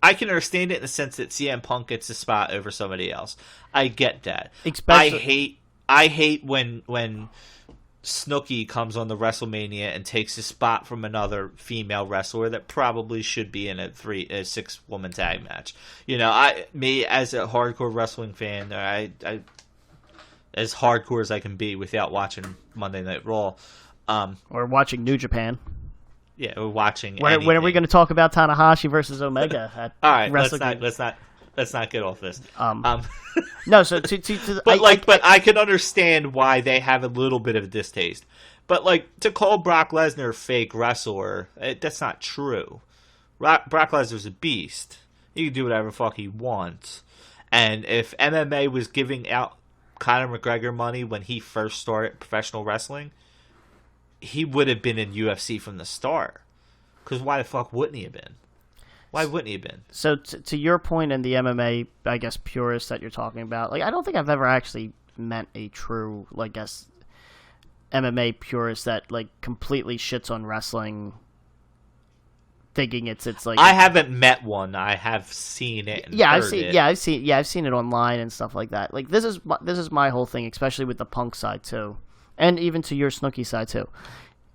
I can understand it in the sense that CM Punk gets a spot over somebody else. I get that. I hate when Snooki comes on the WrestleMania and takes a spot from another female wrestler that probably should be in a 6-woman tag match. You know, me as a hardcore wrestling fan, I as hardcore as I can be without watching Monday Night Raw, or watching New Japan. Yeah, we're watching. When are we going to talk about Tanahashi versus Omega? All right, let's not get off this. No, so but I can understand why they have a little bit of a distaste. But like to call Brock Lesnar a fake wrestler, that's not true. Brock Lesnar's a beast. He can do whatever the fuck he wants. And if MMA was giving out Conor McGregor money when he first started professional wrestling, he would have been in UFC from the start. Because why the fuck wouldn't he have been? Why wouldn't he have been? So to your point in the MMA, I guess, purist that you're talking about, like I don't think I've ever actually met a true, I guess, MMA purist that like completely shits on wrestling, thinking it's like. I haven't met one. I have seen it. And I've seen it online and stuff like that. Like this is my whole thing, especially with the Punk side too. And even to your Snooki side, too.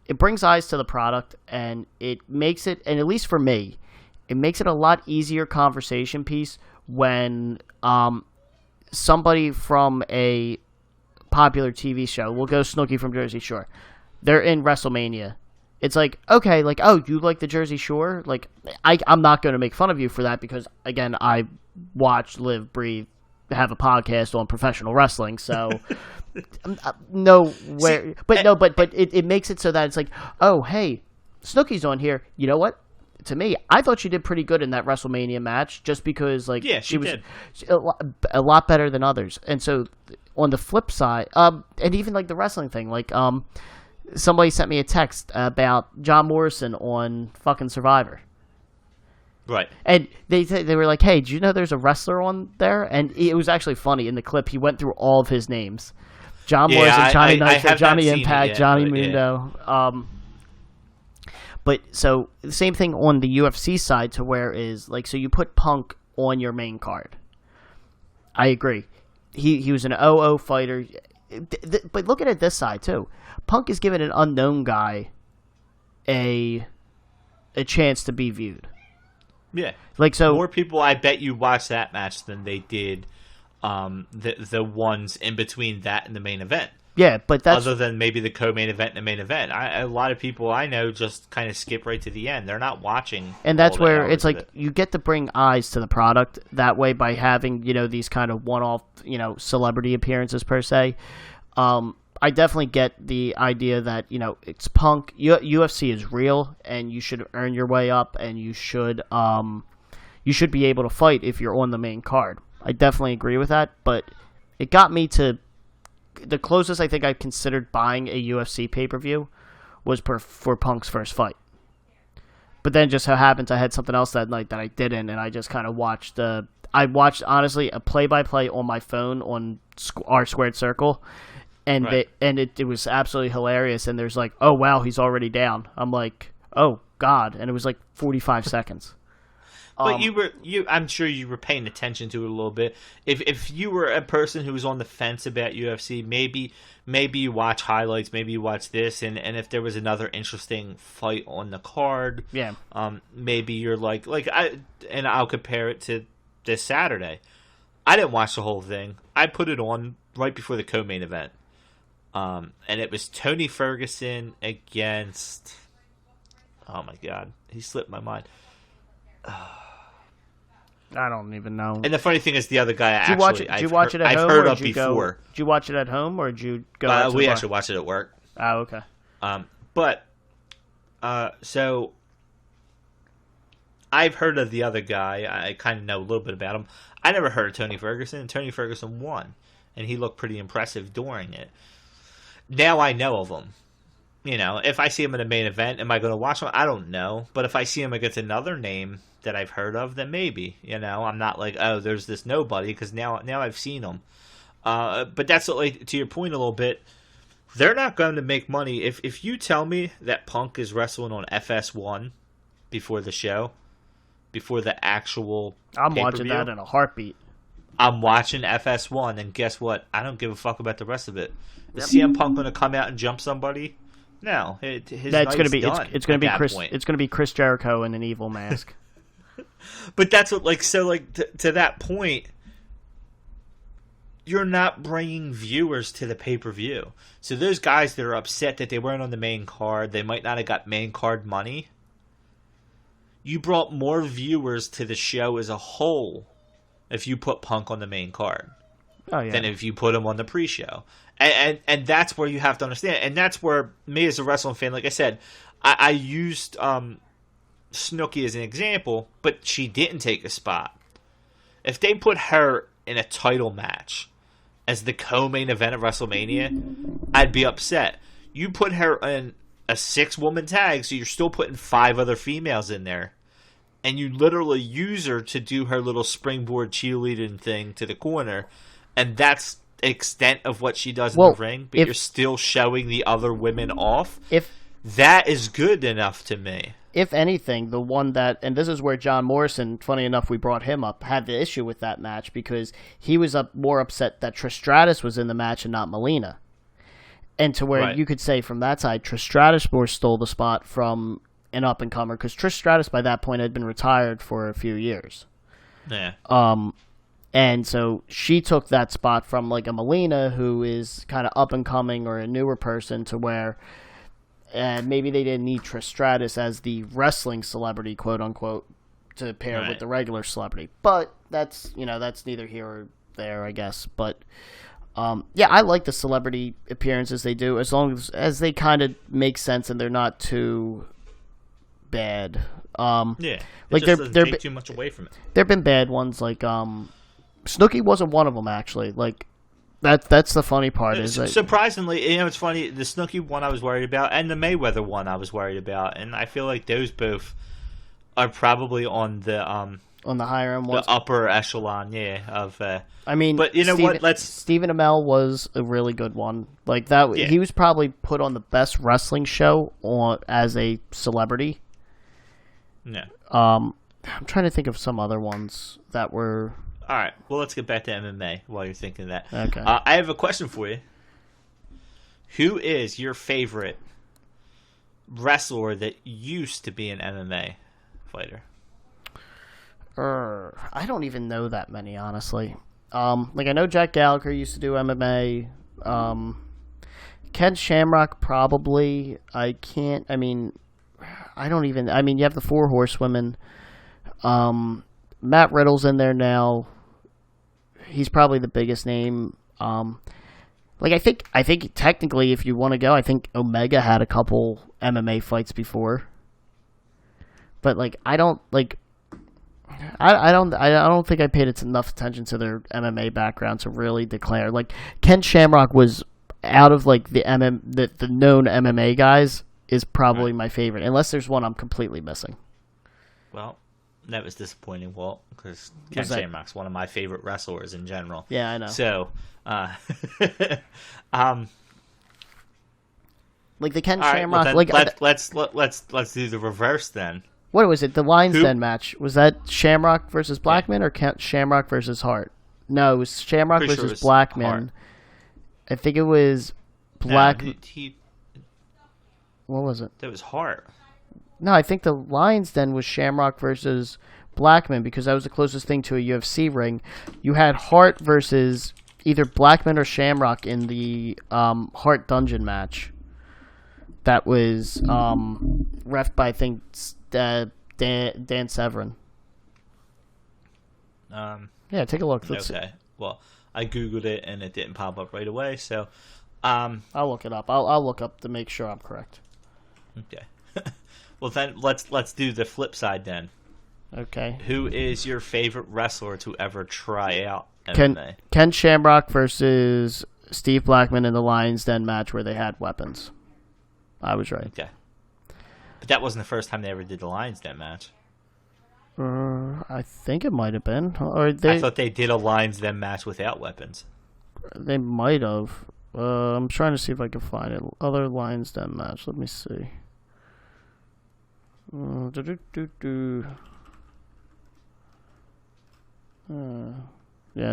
It brings eyes to the product, and it makes it, and at least for me, it makes it a lot easier conversation piece when somebody from a popular TV show, we'll go Snooki from Jersey Shore, they're in WrestleMania. It's like, okay, like, oh, you like the Jersey Shore? Like, I'm not going to make fun of you for that because, again, I watch, live, breathe, have a podcast on professional wrestling, so... But it makes it so that it's like, oh, hey, Snooki's on here. You know what? To me, I thought she did pretty good in that WrestleMania match, just because like she was a lot better than others. And so on the flip side, and even like the wrestling thing, like somebody sent me a text about John Morrison on fucking Survivor. Right. And they were like, hey, did you know there's a wrestler on there? And it was actually funny. In the clip, he went through all of his names. John Morrison, Johnny Nitro, Johnny Impact, Johnny Mundo. Yeah. But so the same thing on the UFC side to where is like, so you put Punk on your main card. I agree. He was an 0-0 fighter. But look at it this side too. Punk is giving an unknown guy a chance to be viewed. Yeah, like so. More people, I bet you, watched that match than they did the ones in between that and the main event. Yeah, but that's other than maybe the co-main event and the main event. A lot of people I know just kind of skip right to the end. They're not watching, and that's where it's like you get to bring eyes to the product that way by having these kind of one-off celebrity appearances per se. I definitely get the idea that, it's Punk. UFC is real, and you should earn your way up, and you should be able to fight if you're on the main card. I definitely agree with that, but it got me to the closest I think I considered buying a UFC pay-per-view was for Punk's first fight. But then just so happens I had something else that night that I didn't, and I just kind of watched honestly a play-by-play on my phone on R Squared Circle, and right. it was absolutely hilarious. And there's like, oh wow, he's already down. I'm like, oh god, and it was like 45 seconds. But I'm sure you were paying attention to it a little bit. If you were a person who was on the fence about UFC, maybe you watch highlights, maybe you watch this, and if there was another interesting fight on the card, yeah, maybe you're I'll compare it to this Saturday. I didn't watch the whole thing. I put it on right before the co-main event, and it was Tony Ferguson against. Oh my god, he slipped my mind. I don't even know. And the funny thing is, the other guy I've heard of before. Did you watch it at home, or did you go? We actually watched it at work. Oh, okay. So I've heard of the other guy. I kind of know a little bit about him. I never heard of Tony Ferguson. And Tony Ferguson won, and he looked pretty impressive during it. Now I know of him. If I see him in a main event, am I going to watch him? I don't know. But if I see him against another name that I've heard of, then maybe. I'm not like, oh, there's this nobody, because now I've seen him. But that's to your point a little bit. They're not going to make money. If you tell me that Punk is wrestling on FS1 before the show, before the actual I'm watching that in a heartbeat. I'm watching FS1, and guess what? I don't give a fuck about the rest of it. Is CM Punk going to come out and jump somebody? No, it's going to be Chris Jericho in an evil mask. But that's what to that point, you're not bringing viewers to the pay-per-view. So those guys that are upset that they weren't on the main card, they might not have got main card money. You brought more viewers to the show as a whole if you put Punk on the main card than if you put him on the pre-show. And that's where you have to understand. And that's where, me as a wrestling fan, like I said, I used Snooki as an example, but she didn't take a spot. If they put her in a title match as the co-main event of WrestleMania, I'd be upset. You put her in a 6-woman tag, so you're still putting 5 other females in there. And you literally use her to do her little springboard cheerleading thing to the corner. And that's extent of what she does in the ring, but you're still showing the other women off. If that is good enough to me. If anything, the one that, and this is where John Morrison, funny enough, we brought him up, had the issue with that match because he was more upset that Trish Stratus was in the match and not Melina. And to where you could say from that side, Trish Stratus more stole the spot from an up-and-comer, because Trish Stratus by that point had been retired for a few years. Yeah. And so she took that spot from like a Melina who is kind of up-and-coming or a newer person, to where maybe they didn't need Trish Stratus as the wrestling celebrity, quote-unquote, to pair with the regular celebrity. But that's neither here or there, I guess. But I like the celebrity appearances they do, as long as they kind of make sense and they're not too bad. It like just doesn't take too much away from it. There have been bad ones, like Snooki wasn't one of them, actually. Like that's the funny part. Surprisingly, it's funny. The Snooki one I was worried about, and the Mayweather one I was worried about, and I feel like those both are probably on the higher end ones, the upper echelon, of. I mean, but you know what? Stephen Amell was a really good one. Like that, he was probably put on the best wrestling show as a celebrity. No. I'm trying to think of some other ones that were. All right. Well, let's get back to MMA while you're thinking of that. Okay. I have a question for you. Who is your favorite wrestler that used to be an MMA fighter? I don't even know that many, honestly. Like I know Jack Gallagher used to do MMA. Ken Shamrock probably. I mean, you have the Four Horsewomen. Matt Riddle's in there now. He's probably the biggest name. Like, I think technically, if you want to go, I think Omega had a couple MMA fights before. But like, I don't think I paid enough attention to their MMA background to really declare. Like, Ken Shamrock was out of like the known MMA guys is probably my favorite, unless there's one I'm completely missing. Well, that was disappointing, Walt, because Ken Shamrock's one of my favorite wrestlers in general. Yeah, I know. So, like the Ken all Shamrock. right, well, then let's do the reverse then. What was it? The Lions Den match, was that Shamrock versus Blackman or Shamrock versus Hart? No, it was Shamrock versus Blackman. Hart. I think it was Black. No, what was it? That was Hart. No, I think the Lions Den was Shamrock versus Blackman, because that was the closest thing to a UFC ring. You had Hart versus either Blackman or Shamrock in the Hart Dungeon match. That was ref by, I think, Dan Severin. Yeah, take a look. Let's see. Well, I googled it and it didn't pop up right away, so I'll look it up. I'll look up to make sure I'm correct. Okay. Well, then let's do the flip side then. Okay. Who is your favorite wrestler to ever try out MMA? Ken Shamrock versus Steve Blackman in the Lions Den match where they had weapons. I was right. Okay. But that wasn't the first time they ever did the Lions Den match. I think it might have been. I thought they did a Lions Den match without weapons. They might have. I'm trying to see if I can find it. Other Lions Den match. Let me see. Yeah,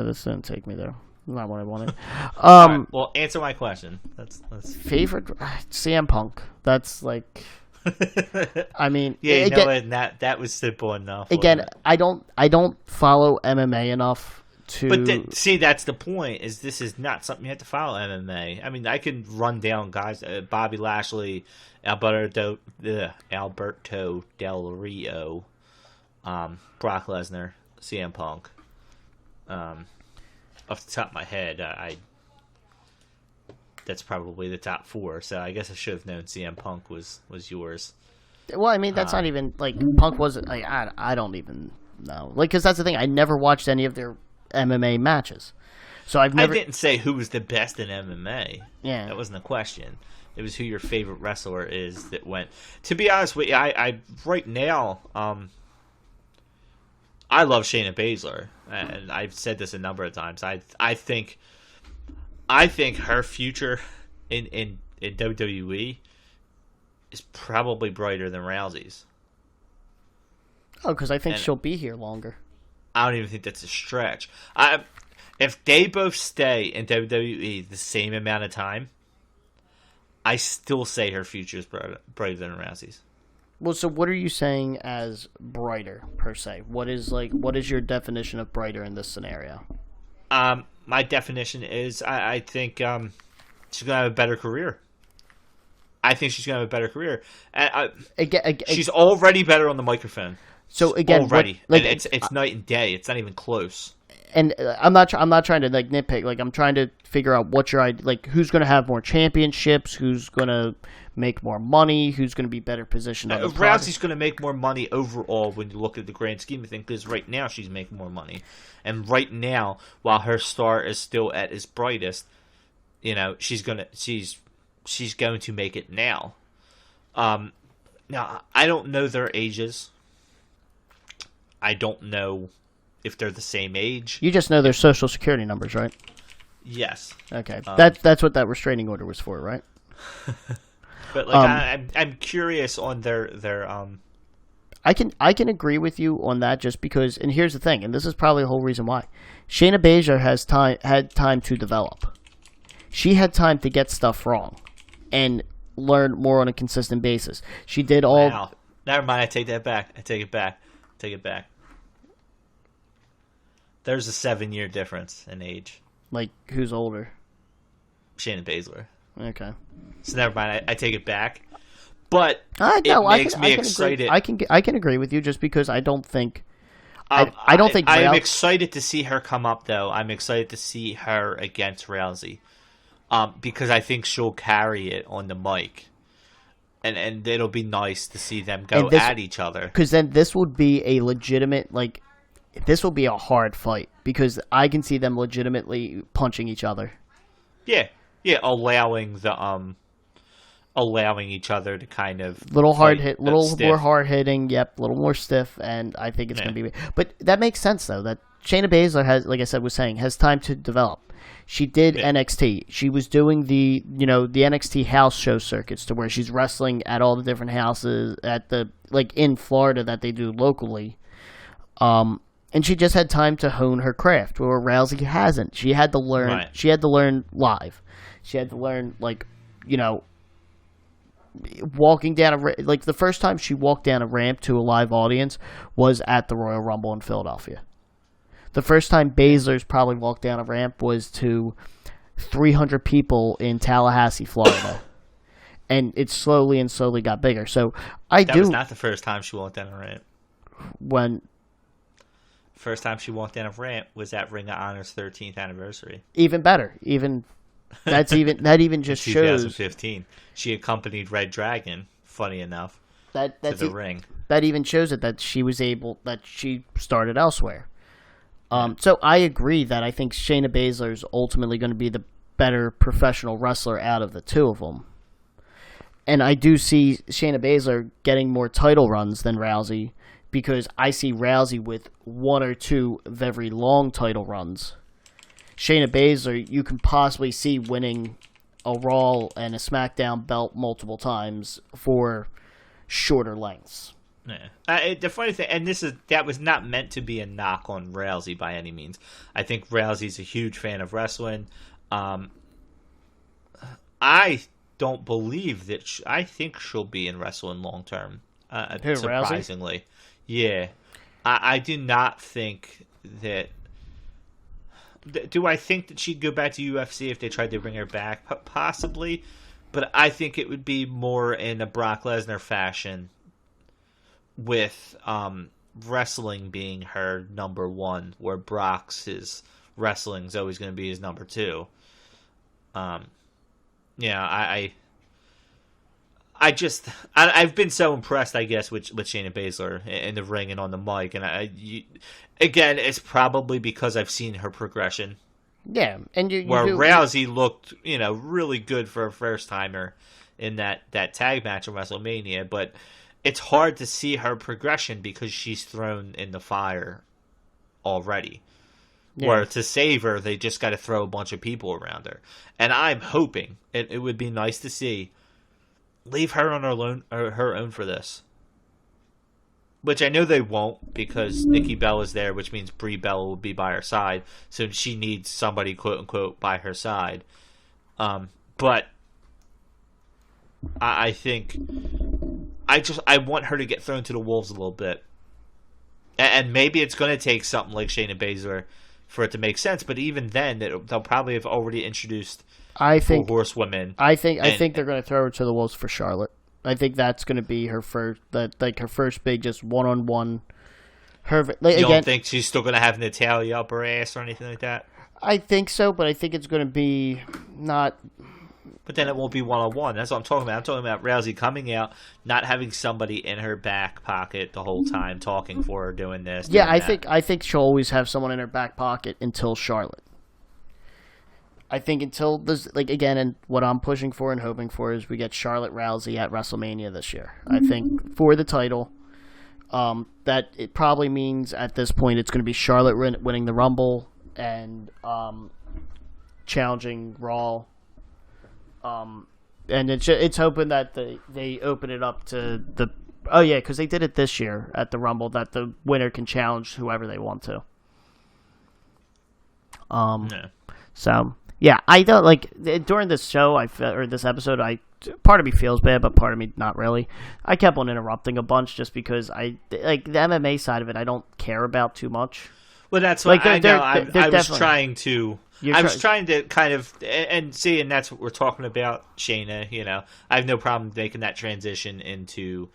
this didn't take me there. Not what I wanted. Right, well, answer my question. That's favorite CM Punk. That's like, I mean, yeah, you know, and that was simple enough. Again, I don't follow MMA enough to. But see, that's the point. Is this is not something you have to follow MMA. I mean, I can run down guys: Bobby Lashley, Alberto Del Rio, Brock Lesnar, CM Punk. Off the top of my head, that's probably the top four. So I guess I should have known CM Punk was yours. Well, I mean, that's not even like Punk wasn't. Like, I don't even know. Like, because that's the thing. I never watched any of their MMA matches, so I've never. I didn't say who was the best in MMA. Yeah, that wasn't a question. It was who your favorite wrestler is that went. To be honest with you, I right now, I love Shayna Baszler, and I've said this a number of times. I think her future in WWE is probably brighter than Rousey's. Oh, because I think she'll be here longer. I don't even think that's a stretch. If they both stay in WWE the same amount of time, I still say her future is brighter than Rousey's. Well, so what are you saying as brighter, per se? What is your definition of brighter in this scenario? My definition is I think she's going to have a better career. I think she's going to have a better career. She's already better on the microphone. So again, already, it's night and day. It's not even close. And I'm not trying to like nitpick. Like, I'm trying to figure out what's your idea. Like, who's going to have more championships? Who's going to make more money? Who's going to be better positioned? Rousey's going to make more money overall when you look at the grand scheme of things. Because right now she's making more money, and right now, while her star is still at its brightest, you know, she's going to make it now. Now I don't know their ages. I don't know if they're the same age. You just know their social security numbers, right? Yes. Okay. That's what that restraining order was for, right? But like, I'm curious on their I can agree with you on that, just because, and here's the thing, and this is probably the whole reason why. Shayna Baszler had time to develop. She had time to get stuff wrong and learn more on a consistent basis. She did all. Wow. Never mind. I take that back. I take it back. There's a 7-year difference in age. Like, who's older? Shayna Baszler. Okay. So never mind. I take it back. But it makes me excited. I can agree with you, just because I don't think. I don't think. I'm excited to see her come up, though. I'm excited to see her against Rousey. because I think she'll carry it on the mic. And it'll be nice to see them go at each other. Because then this would be a legitimate, like, this will be a hard fight. Because I can see them legitimately punching each other. Yeah, allowing each other to kind of more hard hitting, a little more stiff, and I think it's going to be. But that makes sense though. That Shayna Baszler has, like I said, has time to develop. She did NXT. She was doing the NXT house show circuits to where she's wrestling at all the different houses in Florida that they do locally. And she just had time to hone her craft, where Rousey hasn't. She had to learn. Right. She had to learn live. She had to learn, walking down the first time she walked down a ramp to a live audience was at the Royal Rumble in Philadelphia. The first time Baszler's probably walked down a ramp was to 300 people in Tallahassee, Florida. And it slowly got bigger. So that was not the first time she walked down a ramp. When first time she walked down a ramp was at Ring of Honor's 13th anniversary. Even better. That even just shows 2015. She accompanied Red Dragon, funny enough, to the ring. That even shows it that she started elsewhere. So I agree that I think Shayna Baszler is ultimately going to be the better professional wrestler out of the two of them. And I do see Shayna Baszler getting more title runs than Rousey, because I see Rousey with one or two very long title runs. Shayna Baszler, you can possibly see winning a Raw and a SmackDown belt multiple times for shorter lengths. Yeah. The funny thing, and that was not meant to be a knock on Rousey by any means. I think Rousey's a huge fan of wrestling. I don't believe that. I think she'll be in wrestling long term. Surprisingly, Rousey? Yeah. I do not think that. Do I think that she'd go back to UFC if they tried to bring her back? Possibly, but I think it would be more in a Brock Lesnar fashion, with wrestling being her number one, where Brock's wrestling is always going to be his number two. I've been so impressed, I guess, with Shayna Baszler in the ring and on the mic, and again, it's probably because I've seen her progression. Yeah, and Rousey looked, really good for a first timer in that tag match in WrestleMania, but it's hard to see her progression because she's thrown in the fire already. Yeah. Where to save her, they just got to throw a bunch of people around her, and I'm hoping it would be nice to see. Leave her on her own for this. Which I know they won't, because Nikki Bella is there, which means Brie Bella will be by her side. So she needs somebody, quote unquote, by her side. But I think I want her to get thrown to the wolves a little bit. And maybe it's going to take something like Shayna Baszler for it to make sense. But even then, they'll probably have already introduced four horsewomen. I think they're going to throw her to the wolves for Charlotte. I think that's going to be her first, her first big just one-on-one. You don't think she's still going to have Natalya up her ass or anything like that? I think so, but I think it's going to be not. But then it won't be one-on-one. That's what I'm talking about. I'm talking about Rousey coming out, not having somebody in her back pocket the whole time talking for her, doing this. Yeah, I think she'll always have someone in her back pocket until Charlotte. I think until this, again, and what I'm pushing for and hoping for is we get Charlotte Rousey at WrestleMania this year. I think for the title, that it probably means at this point it's going to be Charlotte winning the Rumble and challenging Raw. And it's hoping that they open it up to the because they did it this year at the Rumble, that the winner can challenge whoever they want to. So. Yeah, I don't during this show, this episode, part of me feels bad, but part of me not really. I kept on interrupting a bunch just because the MMA side of it I don't care about too much. Well, that's what I know. I was trying to kind of and see, and that's what we're talking about, Shayna. I have no problem making that transition into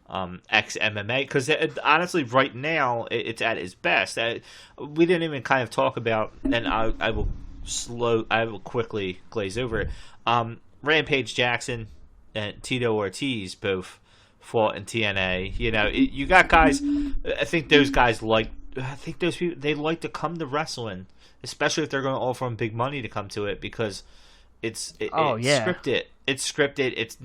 ex-MMA, because honestly, right now it's at its best. We didn't even kind of talk about, and I will I will quickly glaze over it. Rampage Jackson and Tito Ortiz both fought in TNA. You got guys. I think those guys those people, they like to come to wrestling, especially if they're going to offer them big money to come to it, because it's scripted. It's scripted. It's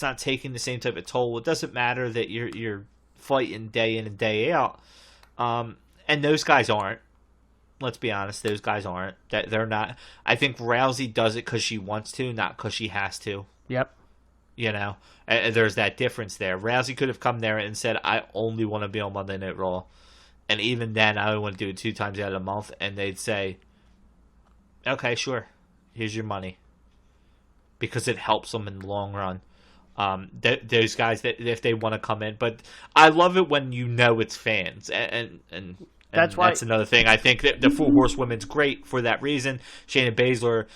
not taking the same type of toll. It doesn't matter that you're fighting day in and day out. And those guys aren't. Let's be honest, those guys aren't. They're not. I think Rousey does it because she wants to, not because she has to. Yep. There's that difference there. Rousey could have come there and said, I only want to be on Monday Night Raw. And even then, I only want to do it 2 times out of the month. And they'd say, okay, sure. Here's your money. Because it helps them in the long run. Those guys, that if they want to come in. But I love it when it's fans. And that's another thing. I think that the Four Horsewomen's great for that reason. Shayna Baszler,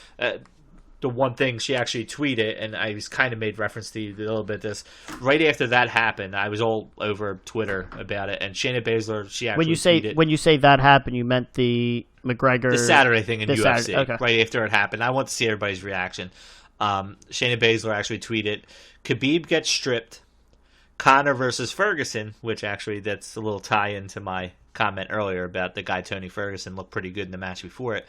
the one thing she actually tweeted, and I was kind of made reference to a little bit this, right after that happened, I was all over Twitter about it, and Shayna Baszler, she actually tweeted. When you say that happened, you meant the McGregor... The Saturday thing in UFC, Saturday, okay. Right after it happened. I want to see everybody's reaction. Shayna Baszler actually tweeted, Khabib gets stripped, Conor versus Ferguson, which actually that's a little tie-in to my comment earlier about the guy Tony Ferguson looked pretty good in the match before it.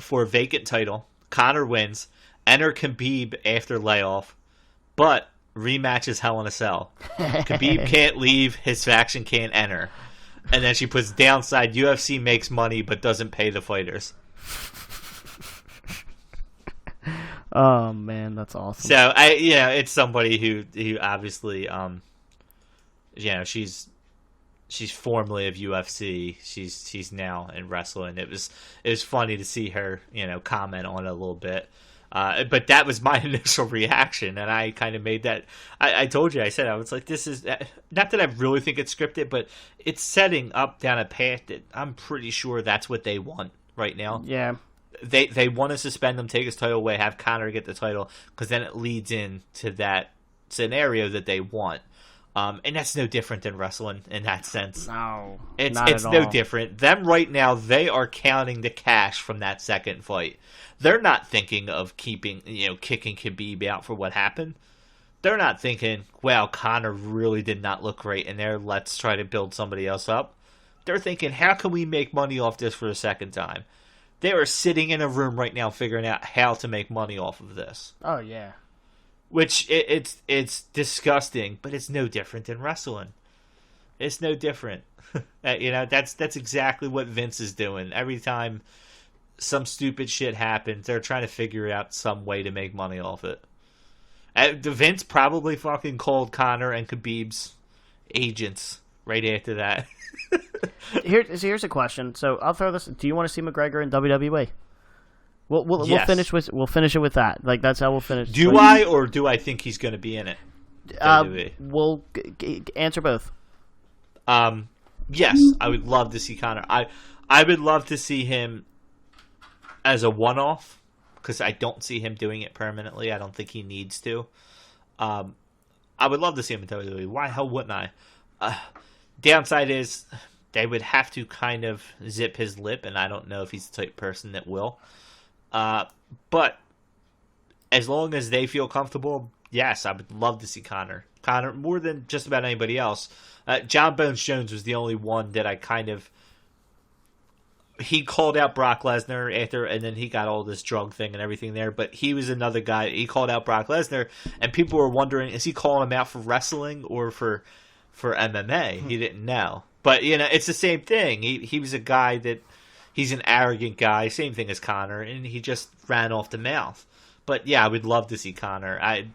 For a vacant title, Conor wins, enter Khabib after layoff, but rematch is Hell in a Cell. Khabib can't leave, his faction can't enter. And then she puts downside, UFC makes money but doesn't pay the fighters. Oh man, that's awesome. So it's somebody who obviously she's formerly of UFC. She's now in wrestling. It was funny to see her, comment on it a little bit. But that was my initial reaction, and I kind of made that. I told you, I said I was like, this is not that I really think it's scripted, but it's setting up down a path that I'm pretty sure that's what they want right now. Yeah. They want to suspend him, take his title away, have Conor get the title, because then it leads into that scenario that they want. And that's no different than wrestling in that sense. No, it's no different. Them right now, they are counting the cash from that second fight. They're not thinking of kicking Khabib out for what happened. They're not thinking, well, Conor really did not look great in there. Let's try to build somebody else up. They're thinking, how can we make money off this for a second time? They are sitting in a room right now figuring out how to make money off of this. Oh, yeah. Which, it's disgusting, but it's no different than wrestling. It's no different. That's exactly what Vince is doing. Every time some stupid shit happens, they're trying to figure out some way to make money off it. Vince probably fucking called Conor and Khabib's agents right after that. Here's a question. So I'll throw this. Do you want to see McGregor in WWE? We'll finish it with that. Like that's how we'll finish. Do I or do I think he's going to be in it? We'll answer both. Yes, I would love to see Conor. I would love to see him as a one-off because I don't see him doing it permanently. I don't think he needs to. I would love to see him in WWE. Why the hell wouldn't I? Downside is they would have to kind of zip his lip, and I don't know if he's the type of person that will. But as long as they feel comfortable, yes, I would love to see Conor. Conor more than just about anybody else. John Bones Jones was the only one that I kind of... He called out Brock Lesnar after, and then he got all this drug thing and everything there. But he was another guy. He called out Brock Lesnar, and people were wondering, is he calling him out for wrestling or for MMA? He didn't know. But, it's the same thing. He was a guy that... He's an arrogant guy, same thing as Conor, and he just ran off the mouth. But, yeah, I would love to see Conor.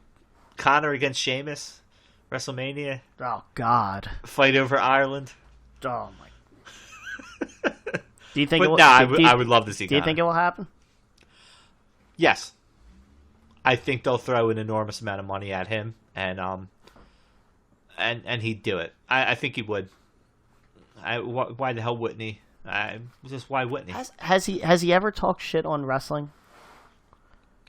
Conor against Sheamus, WrestleMania. Oh, God. Fight over Ireland. Oh, my... Do you think? I would love to see. Do you think it will happen? Yes, I think they'll throw an enormous amount of money at him, and he'd do it. I think he would. Why the hell wouldn't he? Why wouldn't he? Has he ever talked shit on wrestling?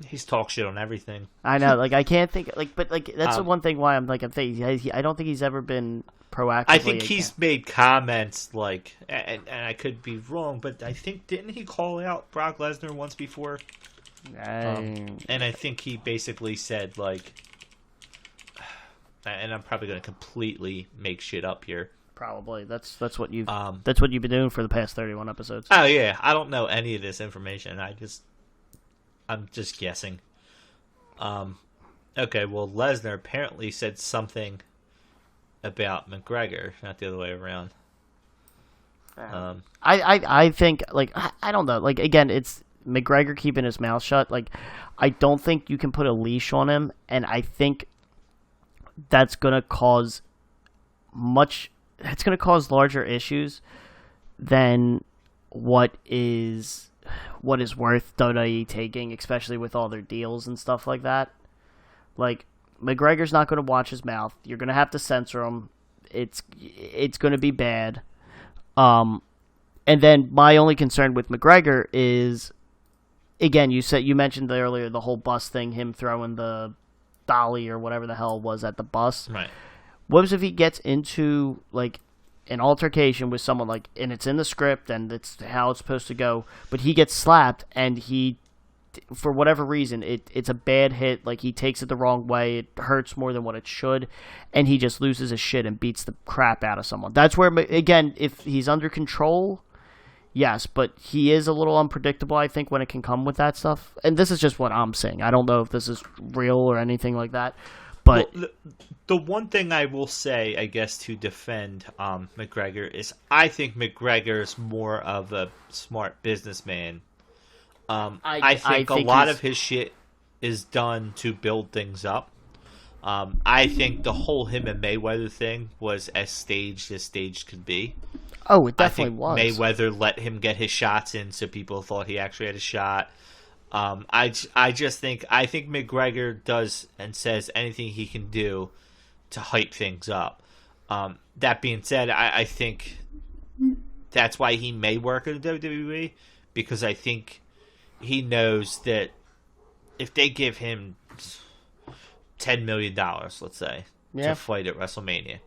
He's talk shit on everything. I know, like I can't think, like, but like that's the one thing why I'm thinking. I don't think he's ever been proactively. I think he's made comments like, and I could be wrong, but I think didn't he call out Brock Lesnar once before? And I think he basically said like, and I'm probably going to completely make shit up here. Probably that's what you've been doing for the past 31 episodes. Oh yeah, I don't know any of this information. I'm just guessing. Okay, well, Lesnar apparently said something about McGregor, not the other way around. I think, like, I don't know. Like, again, it's McGregor keeping his mouth shut. Like, I don't think you can put a leash on him, and I think that's going to cause larger issues than what is worth WWE taking, especially with all their deals and stuff like that. Like, McGregor's not going to watch his mouth. You're going to have to censor him. It's going to be bad. And then my only concern with McGregor is, again, you mentioned earlier the whole bus thing, him throwing the dolly or whatever the hell it was at the bus. Right. What if he gets into, like, an altercation with someone, like, and it's in the script and it's how it's supposed to go, but he gets slapped and he, for whatever reason, it's a bad hit, like he takes it the wrong way, it hurts more than what it should, and he just loses his shit and beats the crap out of someone. That's where, again, if he's under control, yes, but he is a little unpredictable, I think, when it can come with that stuff. And this is just what I'm saying. I don't know if this is real or anything like that. But well, the one thing I will say, I guess, to defend McGregor is I think McGregor is more of a smart businessman. I think a lot of his shit is done to build things up. I think the whole him and Mayweather thing was as staged could be. Oh, it definitely was. Mayweather let him get his shots in so people thought he actually had a shot. I think McGregor does and says anything he can do to hype things up. That being said, I think that's why he may work at the WWE, because I think he knows that if they give him $10 million, let's say, to fight at WrestleMania,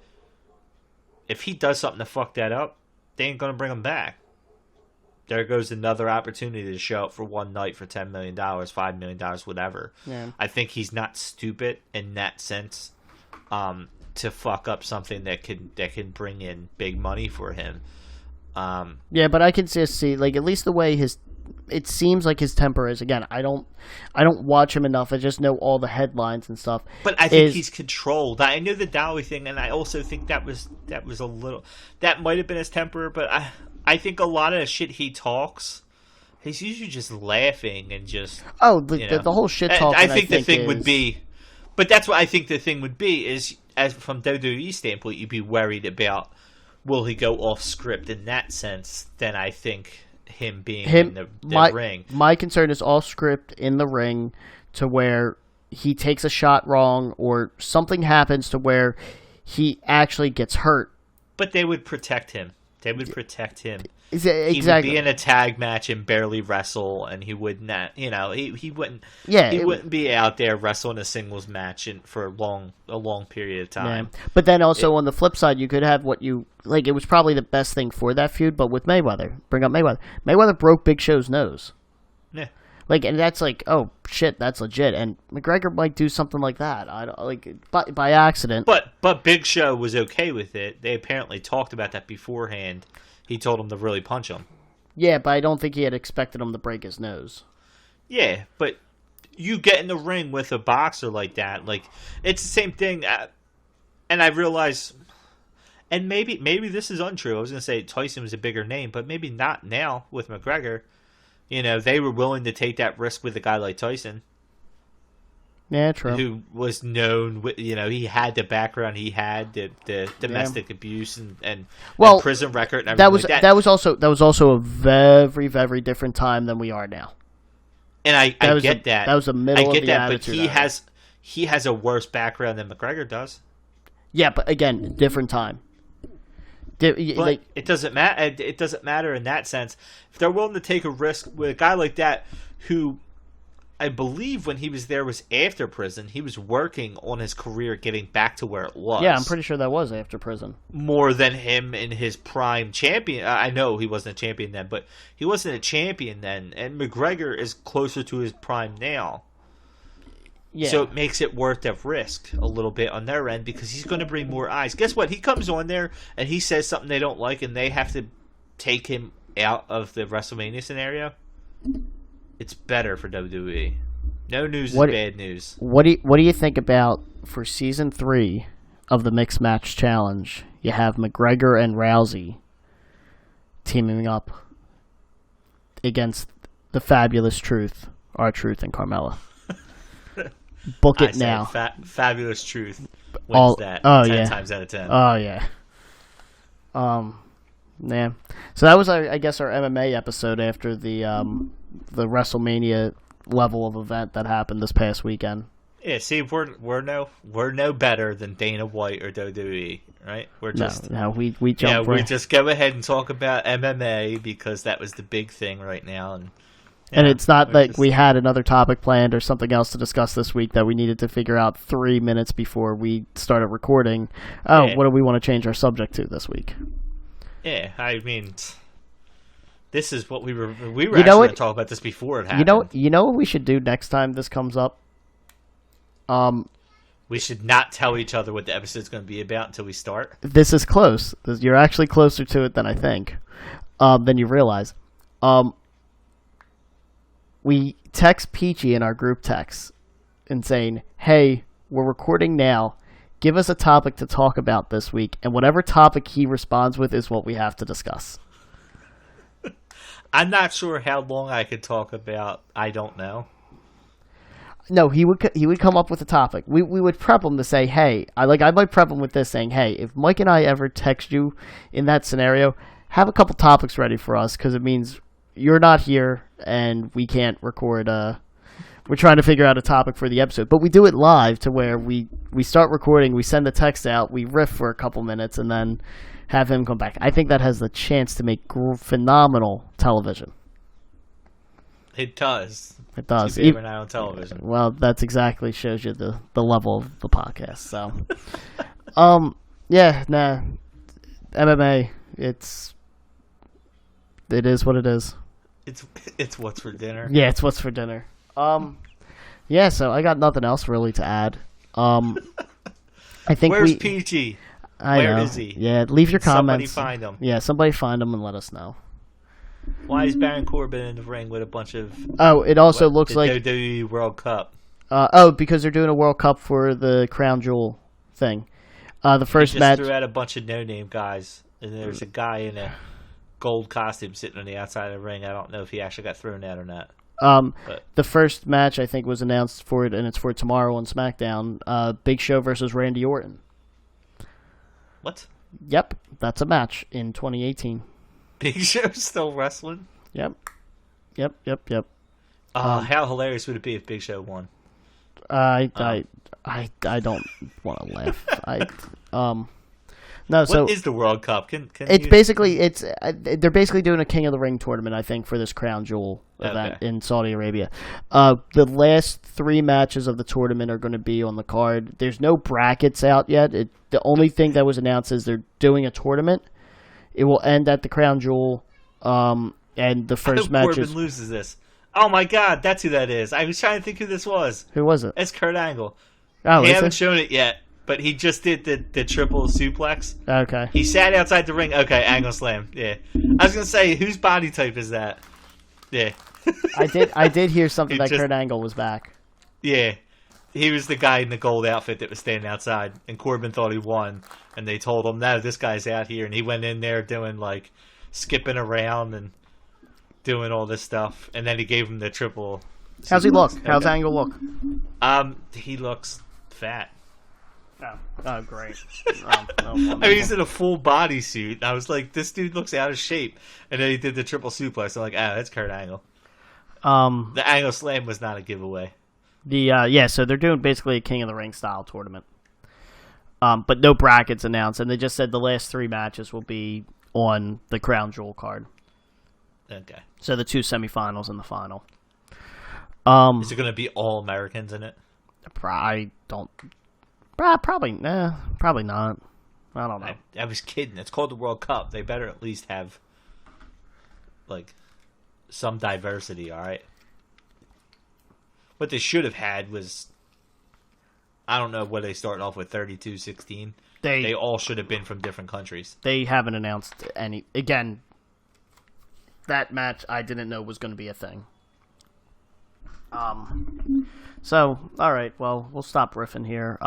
if he does something to fuck that up, they ain't going to bring him back. There goes another opportunity to show up for one night for $10 million, $5 million, whatever. Yeah. I think he's not stupid in that sense to fuck up something that can bring in big money for him. Yeah, but I can just see, like, at least the way it seems like his temper is. Again, I don't watch him enough. I just know all the headlines and stuff. But I think he's controlled. I knew the Dolly thing, and I also think that was a little, that might have been his temper. But I think a lot of the shit he talks, he's usually just laughing and just the whole shit talking. I think the thing would be, but that's what I think the thing would be is, as from WWE standpoint, you'd be worried about will he go off script in that sense. Then I think him being in the ring. My concern is off script in the ring, to where he takes a shot wrong or something happens to where he actually gets hurt. But they would protect him. He Exactly. would be in a tag match and barely wrestle, and he would not. He wouldn't. Yeah, he wouldn't be out there wrestling a singles match for a long period of time. Yeah. But then also on the flip side, you could have what you like. It was probably the best thing for that feud, but with Mayweather, bring up Mayweather. Mayweather broke Big Show's nose. Yeah. Like, and that's like, oh shit, that's legit. And McGregor might do something like that. I don't like by accident. But Big Show was okay with it. They apparently talked about that beforehand. He told him to really punch him. Yeah, but I don't think he had expected him to break his nose. Yeah, but you get in the ring with a boxer like that, like, it's the same thing. And I realize, and maybe this is untrue. I was going to say Tyson was a bigger name, but maybe not now with McGregor. They were willing to take that risk with a guy like Tyson. Yeah, true. Who was known, he had the background, he had the domestic abuse and prison record. And everything that was also a very, very different time than we are now. And I get that. That was the middle of the attitude. But he has a worse background than McGregor does. Yeah, but again, different time. But it doesn't matter. It doesn't matter in that sense. If they're willing to take a risk with a guy like that, who I believe when he was there was after prison. He was working on his career getting back to where it was. Yeah, I'm pretty sure that was after prison. More than him in his prime champion. I know he wasn't a champion then, but he wasn't a champion then. And McGregor is closer to his prime now. Yeah. So it makes it worth the risk a little bit on their end because he's going to bring more eyes. Guess what? He comes on there and he says something they don't like and they have to take him out of the WrestleMania scenario. It's better for WWE. No news is bad news. What do you think about for season 3 of the Mixed Match Challenge? You have McGregor and Rousey teaming up against the Fabulous Truth, R-Truth, and Carmella. Book it now. Fabulous Truth wins that 10 times out of 10. Oh yeah. Yeah. So that was, I guess, our MMA episode after the WrestleMania level of event that happened this past weekend. Yeah, see, we're no better than Dana White or WWE, right? We're just we jump. Yeah, we just go ahead and talk about MMA because that was the big thing right now, and it's not like we had another topic planned or something else to discuss this week that we needed to figure out 3 minutes before we started recording. What do we want to change our subject to this week? Yeah, I mean, this is what we were actually going to talk about this before it happened. You know what we should do next time this comes up? We should not tell each other what the episode's going to be about until we start. This is close. You're actually closer to it than I think, than you realize. We text Peachy in our group text and saying, hey, we're recording now. Give us a topic to talk about this week, and whatever topic he responds with is what we have to discuss. I'm not sure how long I could talk about. I don't know. No, he would come up with a topic. We would prep him to say, hey, I might prep him with this saying, hey, if Mike and I ever text you in that scenario, have a couple topics ready for us because it means you're not here and we can't record. We're trying to figure out a topic for the episode, but we do it live to where we start recording, we send the text out, we riff for a couple minutes, and then have him come back. I think that has the chance to make phenomenal television. It does. It does. Even now on television. Well, that's exactly shows you the level of the podcast. So, MMA. It is what it is. It's what's for dinner. Yeah, it's what's for dinner. So I got nothing else really to add. I think Where's PG? Where is he? Yeah, leave your comments. Somebody find him. Yeah, somebody find him and let us know. Why is Baron Corbin in the ring with a bunch of... Oh, it also looks like... WWE World Cup. Because they're doing a World Cup for the Crown Jewel thing. The first match... threw out a bunch of no-name guys, and there's a guy in a gold costume sitting on the outside of the ring. I don't know if he actually got thrown out or not. The first match, I think, was announced for it, and it's for tomorrow on SmackDown. Big Show versus Randy Orton. What? Yep, that's a match in 2018. Big Show's still wrestling? Yep. How hilarious would it be if Big Show won? I don't want to laugh. No, what is the World Cup? They're basically doing a King of the Ring tournament, I think, for this Crown Jewel event in Saudi Arabia. The last 3 matches of the tournament are going to be on the card. There's no brackets out yet. The only thing that was announced is they're doing a tournament. It will end at the Crown Jewel, and the first match Corbin loses this. Oh my God, that's who that is. I was trying to think who this was. Who was it? It's Kurt Angle. Oh, they haven't shown it yet. But he just did the triple suplex. Okay. He sat outside the ring. Okay, angle slam. Yeah. I was gonna say, whose body type is that? Yeah. I did hear something that Kurt Angle was back. Yeah. He was the guy in the gold outfit that was standing outside, and Corbin thought he won, and they told him, no, this guy's out here, and he went in there doing skipping around and doing all this stuff, and then he gave him the triple. How's he look? How's Angle look? He looks fat. Oh, great. I mean, he's in a full bodysuit. I was like, this dude looks out of shape. And then he did the triple suplex. I'm like, that's Kurt Angle. The Angle Slam was not a giveaway. So they're doing basically a King of the Ring style tournament. But no brackets announced. And they just said the last 3 matches will be on the Crown Jewel card. Okay. So the 2 semifinals and the final. Is it going to be all Americans in it? I don't. Probably not. I don't know. I was kidding. It's called the World Cup. They better at least have like some diversity. All right. What they should have had was, I don't know what they started off with, 32-16. They all should have been from different countries. They haven't announced any. Again, that match I didn't know was going to be a thing. So all right, well, we'll stop riffing here.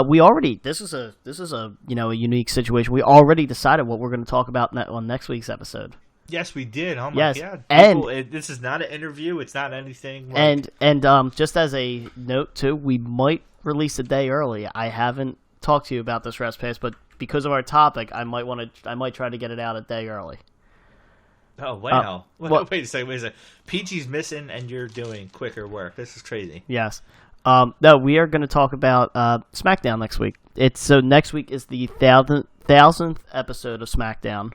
We already this is a a unique situation. We already decided what we're going to talk about on next week's episode. Yes, we did. Oh my god! And this is not an interview. It's not anything. Like... And just as a note too, we might release a day early. I haven't talked to you about this Respass, but because of our topic, I might try to get it out a day early. Oh wow! Wait a second. Peachy's missing, and you're doing quicker work. This is crazy. Yes. No, we are going to talk about SmackDown next week. Next week is the thousandth episode of SmackDown.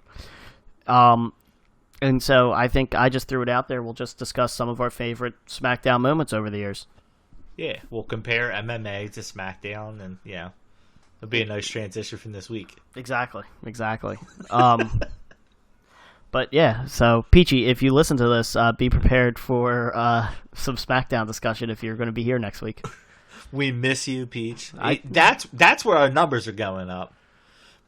And so I think I just threw it out there. We'll just discuss some of our favorite SmackDown moments over the years. Yeah, we'll compare MMA to SmackDown, and it'll be a nice transition from this week. Exactly. But yeah, so Peachy, if you listen to this, be prepared for some SmackDown discussion if you're going to be here next week. We miss you, Peach. That's where our numbers are going up.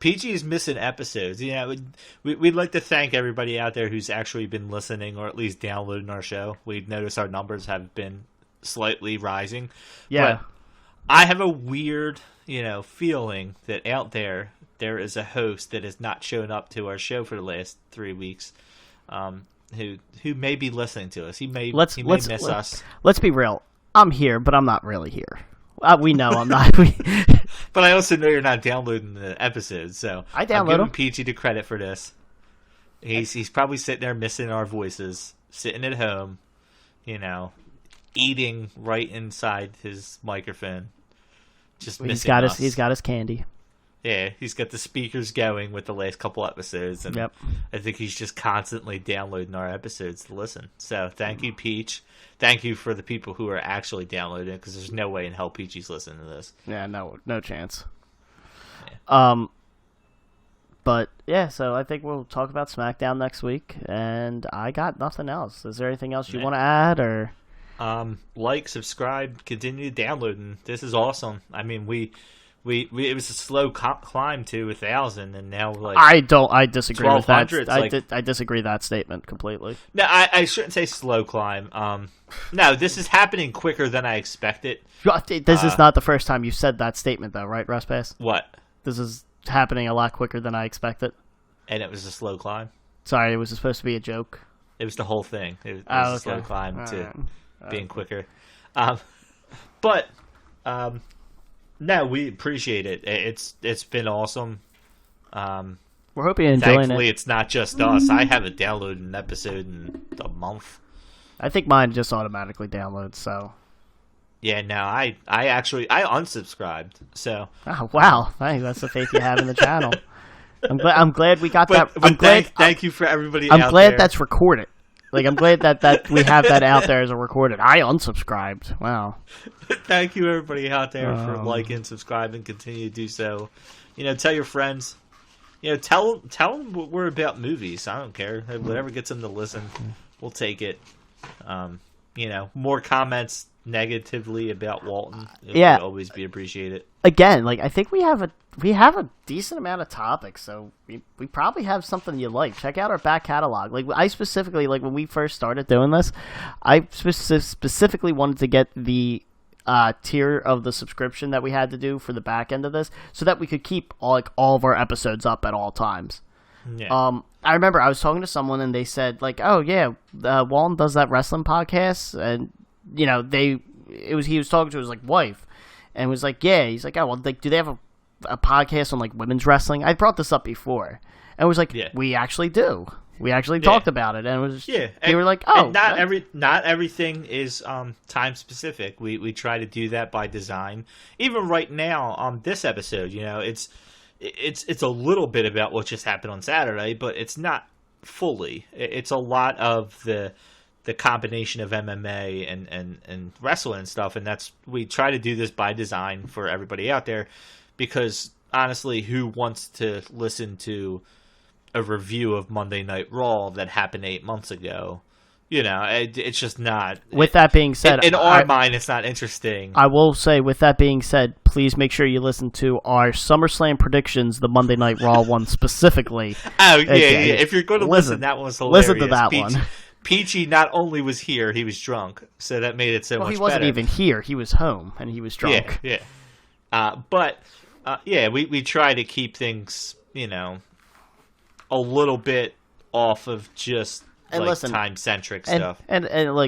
Peachy is missing episodes. We'd like to thank everybody out there who's actually been listening or at least downloading our show. We've noticed our numbers have been slightly rising. Yeah. But I have a weird, feeling that out there is a host that has not shown up to our show for the last 3 weeks, who may be listening to us. He may miss us. Let's be real. I'm here, but I'm not really here. We know I'm not. But I also know you're not downloading the episodes, so I download I'm giving them. Peachy the credit for this. He's probably sitting there missing our voices, sitting at home, eating right inside his microphone, just missing us. He's got his candy. Yeah, he's got the speakers going with the last couple episodes, and yep. I think he's just constantly downloading our episodes to listen. So thank you, Peach. Thank you for the people who are actually downloading it, because there's no way in hell Peachy's listening to this. Yeah, no chance. Yeah. But yeah, so I think we'll talk about SmackDown next week, and I got nothing else. Is there anything else you want to add, or? Like, subscribe, continue downloading. This is awesome. I mean, it was a slow climb to 1,000, and now I disagree with that. I disagree with that statement completely. No, I shouldn't say slow climb. No, this is happening quicker than I expected. This is not the first time you've said that statement, though, right, Respass? What? This is happening a lot quicker than I expected. And it was a slow climb. Sorry, it was supposed to be a joke. It was the whole thing. It was a slow climb to being quicker. But. No, we appreciate it. It's been awesome. We're hoping you're enjoying it. Thankfully, it's not just us. I haven't downloaded an episode in a month. I think mine just automatically downloads. So. Yeah, no, I unsubscribed. So. Oh wow! That's the faith you have in the channel. I'm glad we got that. Thank you for everybody. I'm glad that's recorded. Like, I'm glad that we have that out there as a recorded. I unsubscribed. Wow. Thank you, everybody out there, for liking, subscribing, continue to do so. Tell your friends. Tell them we're about movies. I don't care. Whatever gets them to listen, we'll take it. More comments negatively about Walton. It would always be appreciated. Again, I think we have a decent amount of topics, so we probably have something you like. Check out our back catalog. I specifically, when we first started doing this, I specifically wanted to get the tier of the subscription that we had to do for the back end of this, so that we could keep all of our episodes up at all times. Yeah. I remember I was talking to someone and they said oh yeah, Walton does that wrestling podcast, and he was talking to his wife, and was yeah, he's oh well, do they have a podcast on women's wrestling? I brought this up before, and it was we actually do. We actually talked about it, and it was they were not everything is time specific. We try to do that by design. Even right now on this episode, it's a little bit about what just happened on Saturday, but it's not fully. It's a lot of the the combination of MMA and wrestling and stuff, and we try to do this by design for everybody out there, because honestly, who wants to listen to a review of Monday Night Raw that happened 8 months ago? It's just not. With that being said, in our mind, it's not interesting. I will say, with that being said, please make sure you listen to our SummerSlam predictions, the Monday Night Raw one specifically. Oh, yeah. If you're going to listen, that one's hilarious. Listen to that one. Peachy not only was here, he was drunk, so that made it so much better. He wasn't even here. He was home, and he was drunk. Yeah. We try to keep things, a little bit off of just time-centric stuff. And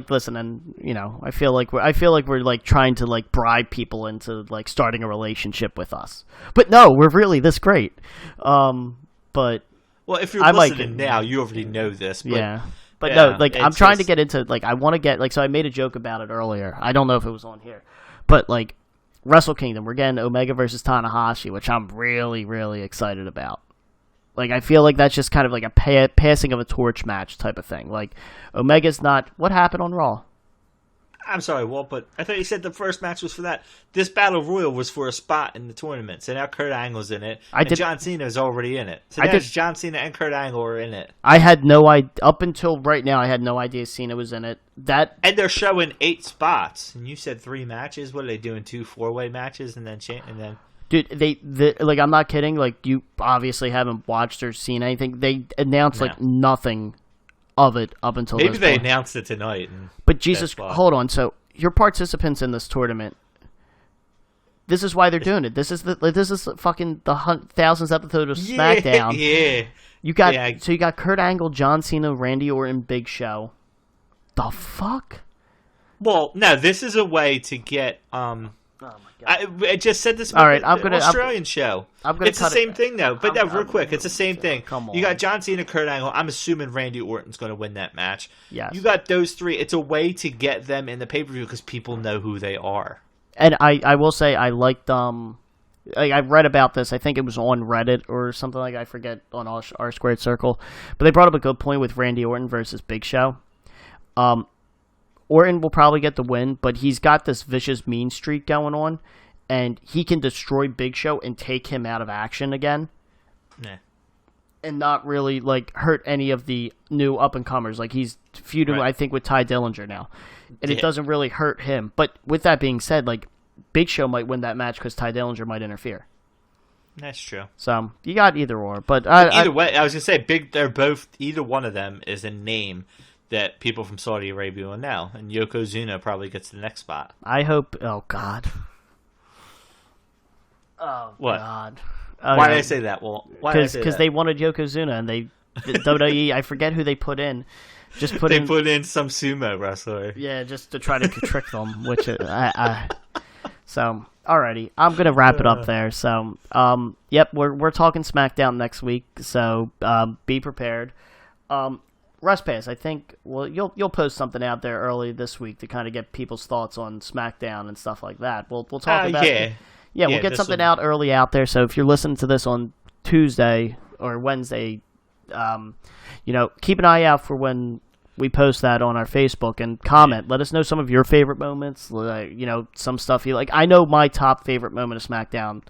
listen, I feel like we're trying to bribe people into starting a relationship with us. But no, we're really this great. But if you're listening now, you already know this. But, yeah. But no, I'm trying to get into I want to get so I made a joke about it earlier. I don't know if it was on here, but Wrestle Kingdom, we're getting Omega versus Tanahashi, which I'm really, really excited about. I feel like that's just kind of a passing of a torch match type of thing. Omega's not... What happened on Raw? I'm sorry, Walt, but I thought you said the first match was for that. This Battle Royal was for a spot in the tournament. So now Kurt Angle's in it, John Cena's already in it. So now John Cena and Kurt Angle are in it. I had no idea... Up until right now, I had no idea Cena was in it. And they're showing 8 spots. And you said 3 matches? What are they doing, 2 4-way matches and then... Dude, I'm not kidding. You obviously haven't watched or seen anything. They announced nothing of it up until maybe this they point. Announced it tonight. But Jesus, hold on. So you're participants in this tournament. This is why they're doing it. This is fucking the 1000th episode of SmackDown. Yeah. You got Kurt Angle, John Cena, Randy Orton, Big Show. The fuck? Well, no. This is a way to get Oh my God. I just said this. All right, Australian show. It's the same thing though. But real quick, it's the same thing. Come on. You got John Cena, Kurt Angle. I'm assuming Randy Orton's going to win that match. Yes. You got those 3. It's a way to get them in the pay-per-view because people know who they are. And I will say I liked I read about this. I think it was on Reddit or something I forget, on R Squared Circle. But they brought up a good point with Randy Orton versus Big Show. Orton will probably get the win, but he's got this vicious mean streak going on, and he can destroy Big Show and take him out of action again. Nah. And not really hurt any of the new up and comers. He's feuding, I think, with Ty Dillinger now, and it doesn't really hurt him. But with that being said, Big Show might win that match because Ty Dillinger might interfere. That's true. So you got either or, but either way, I was gonna say they're both. Either one of them is a name that people from Saudi Arabia will know, and Yokozuna probably gets the next spot. I hope. Oh God. Oh what? God. Why did I say that? Well, because they wanted Yokozuna, and the WWE. I forget who they put in. Just put put in some sumo wrestler. Yeah, just to try to trick them. Which so alrighty, I'm gonna wrap it up there. So yep, we're talking SmackDown next week. So be prepared. Respass, I think. Well, you'll post something out there early this week to kind of get people's thoughts on SmackDown and stuff like that. We'll talk about yeah, we'll get something out early out there. So if you're listening to this on Tuesday or Wednesday, keep an eye out for when we post that on our Facebook and comment. Let us know some of your favorite moments. Some stuff you like. I know my top favorite moment of SmackDown,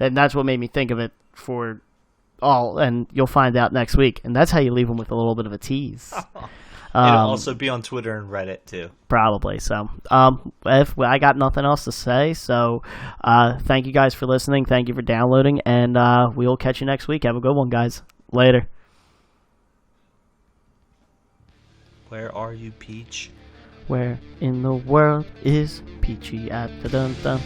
and that's what made me think of it for all. And you'll find out next week. And that's how you leave them with a little bit of a tease. It'll also be on Twitter and Reddit too. Probably. So, if I got nothing else to say, so thank you guys for listening. Thank you for downloading, and we'll catch you next week. Have a good one, guys. Later. Where are you, Peach? Where in the world is Peachy at the dun dun?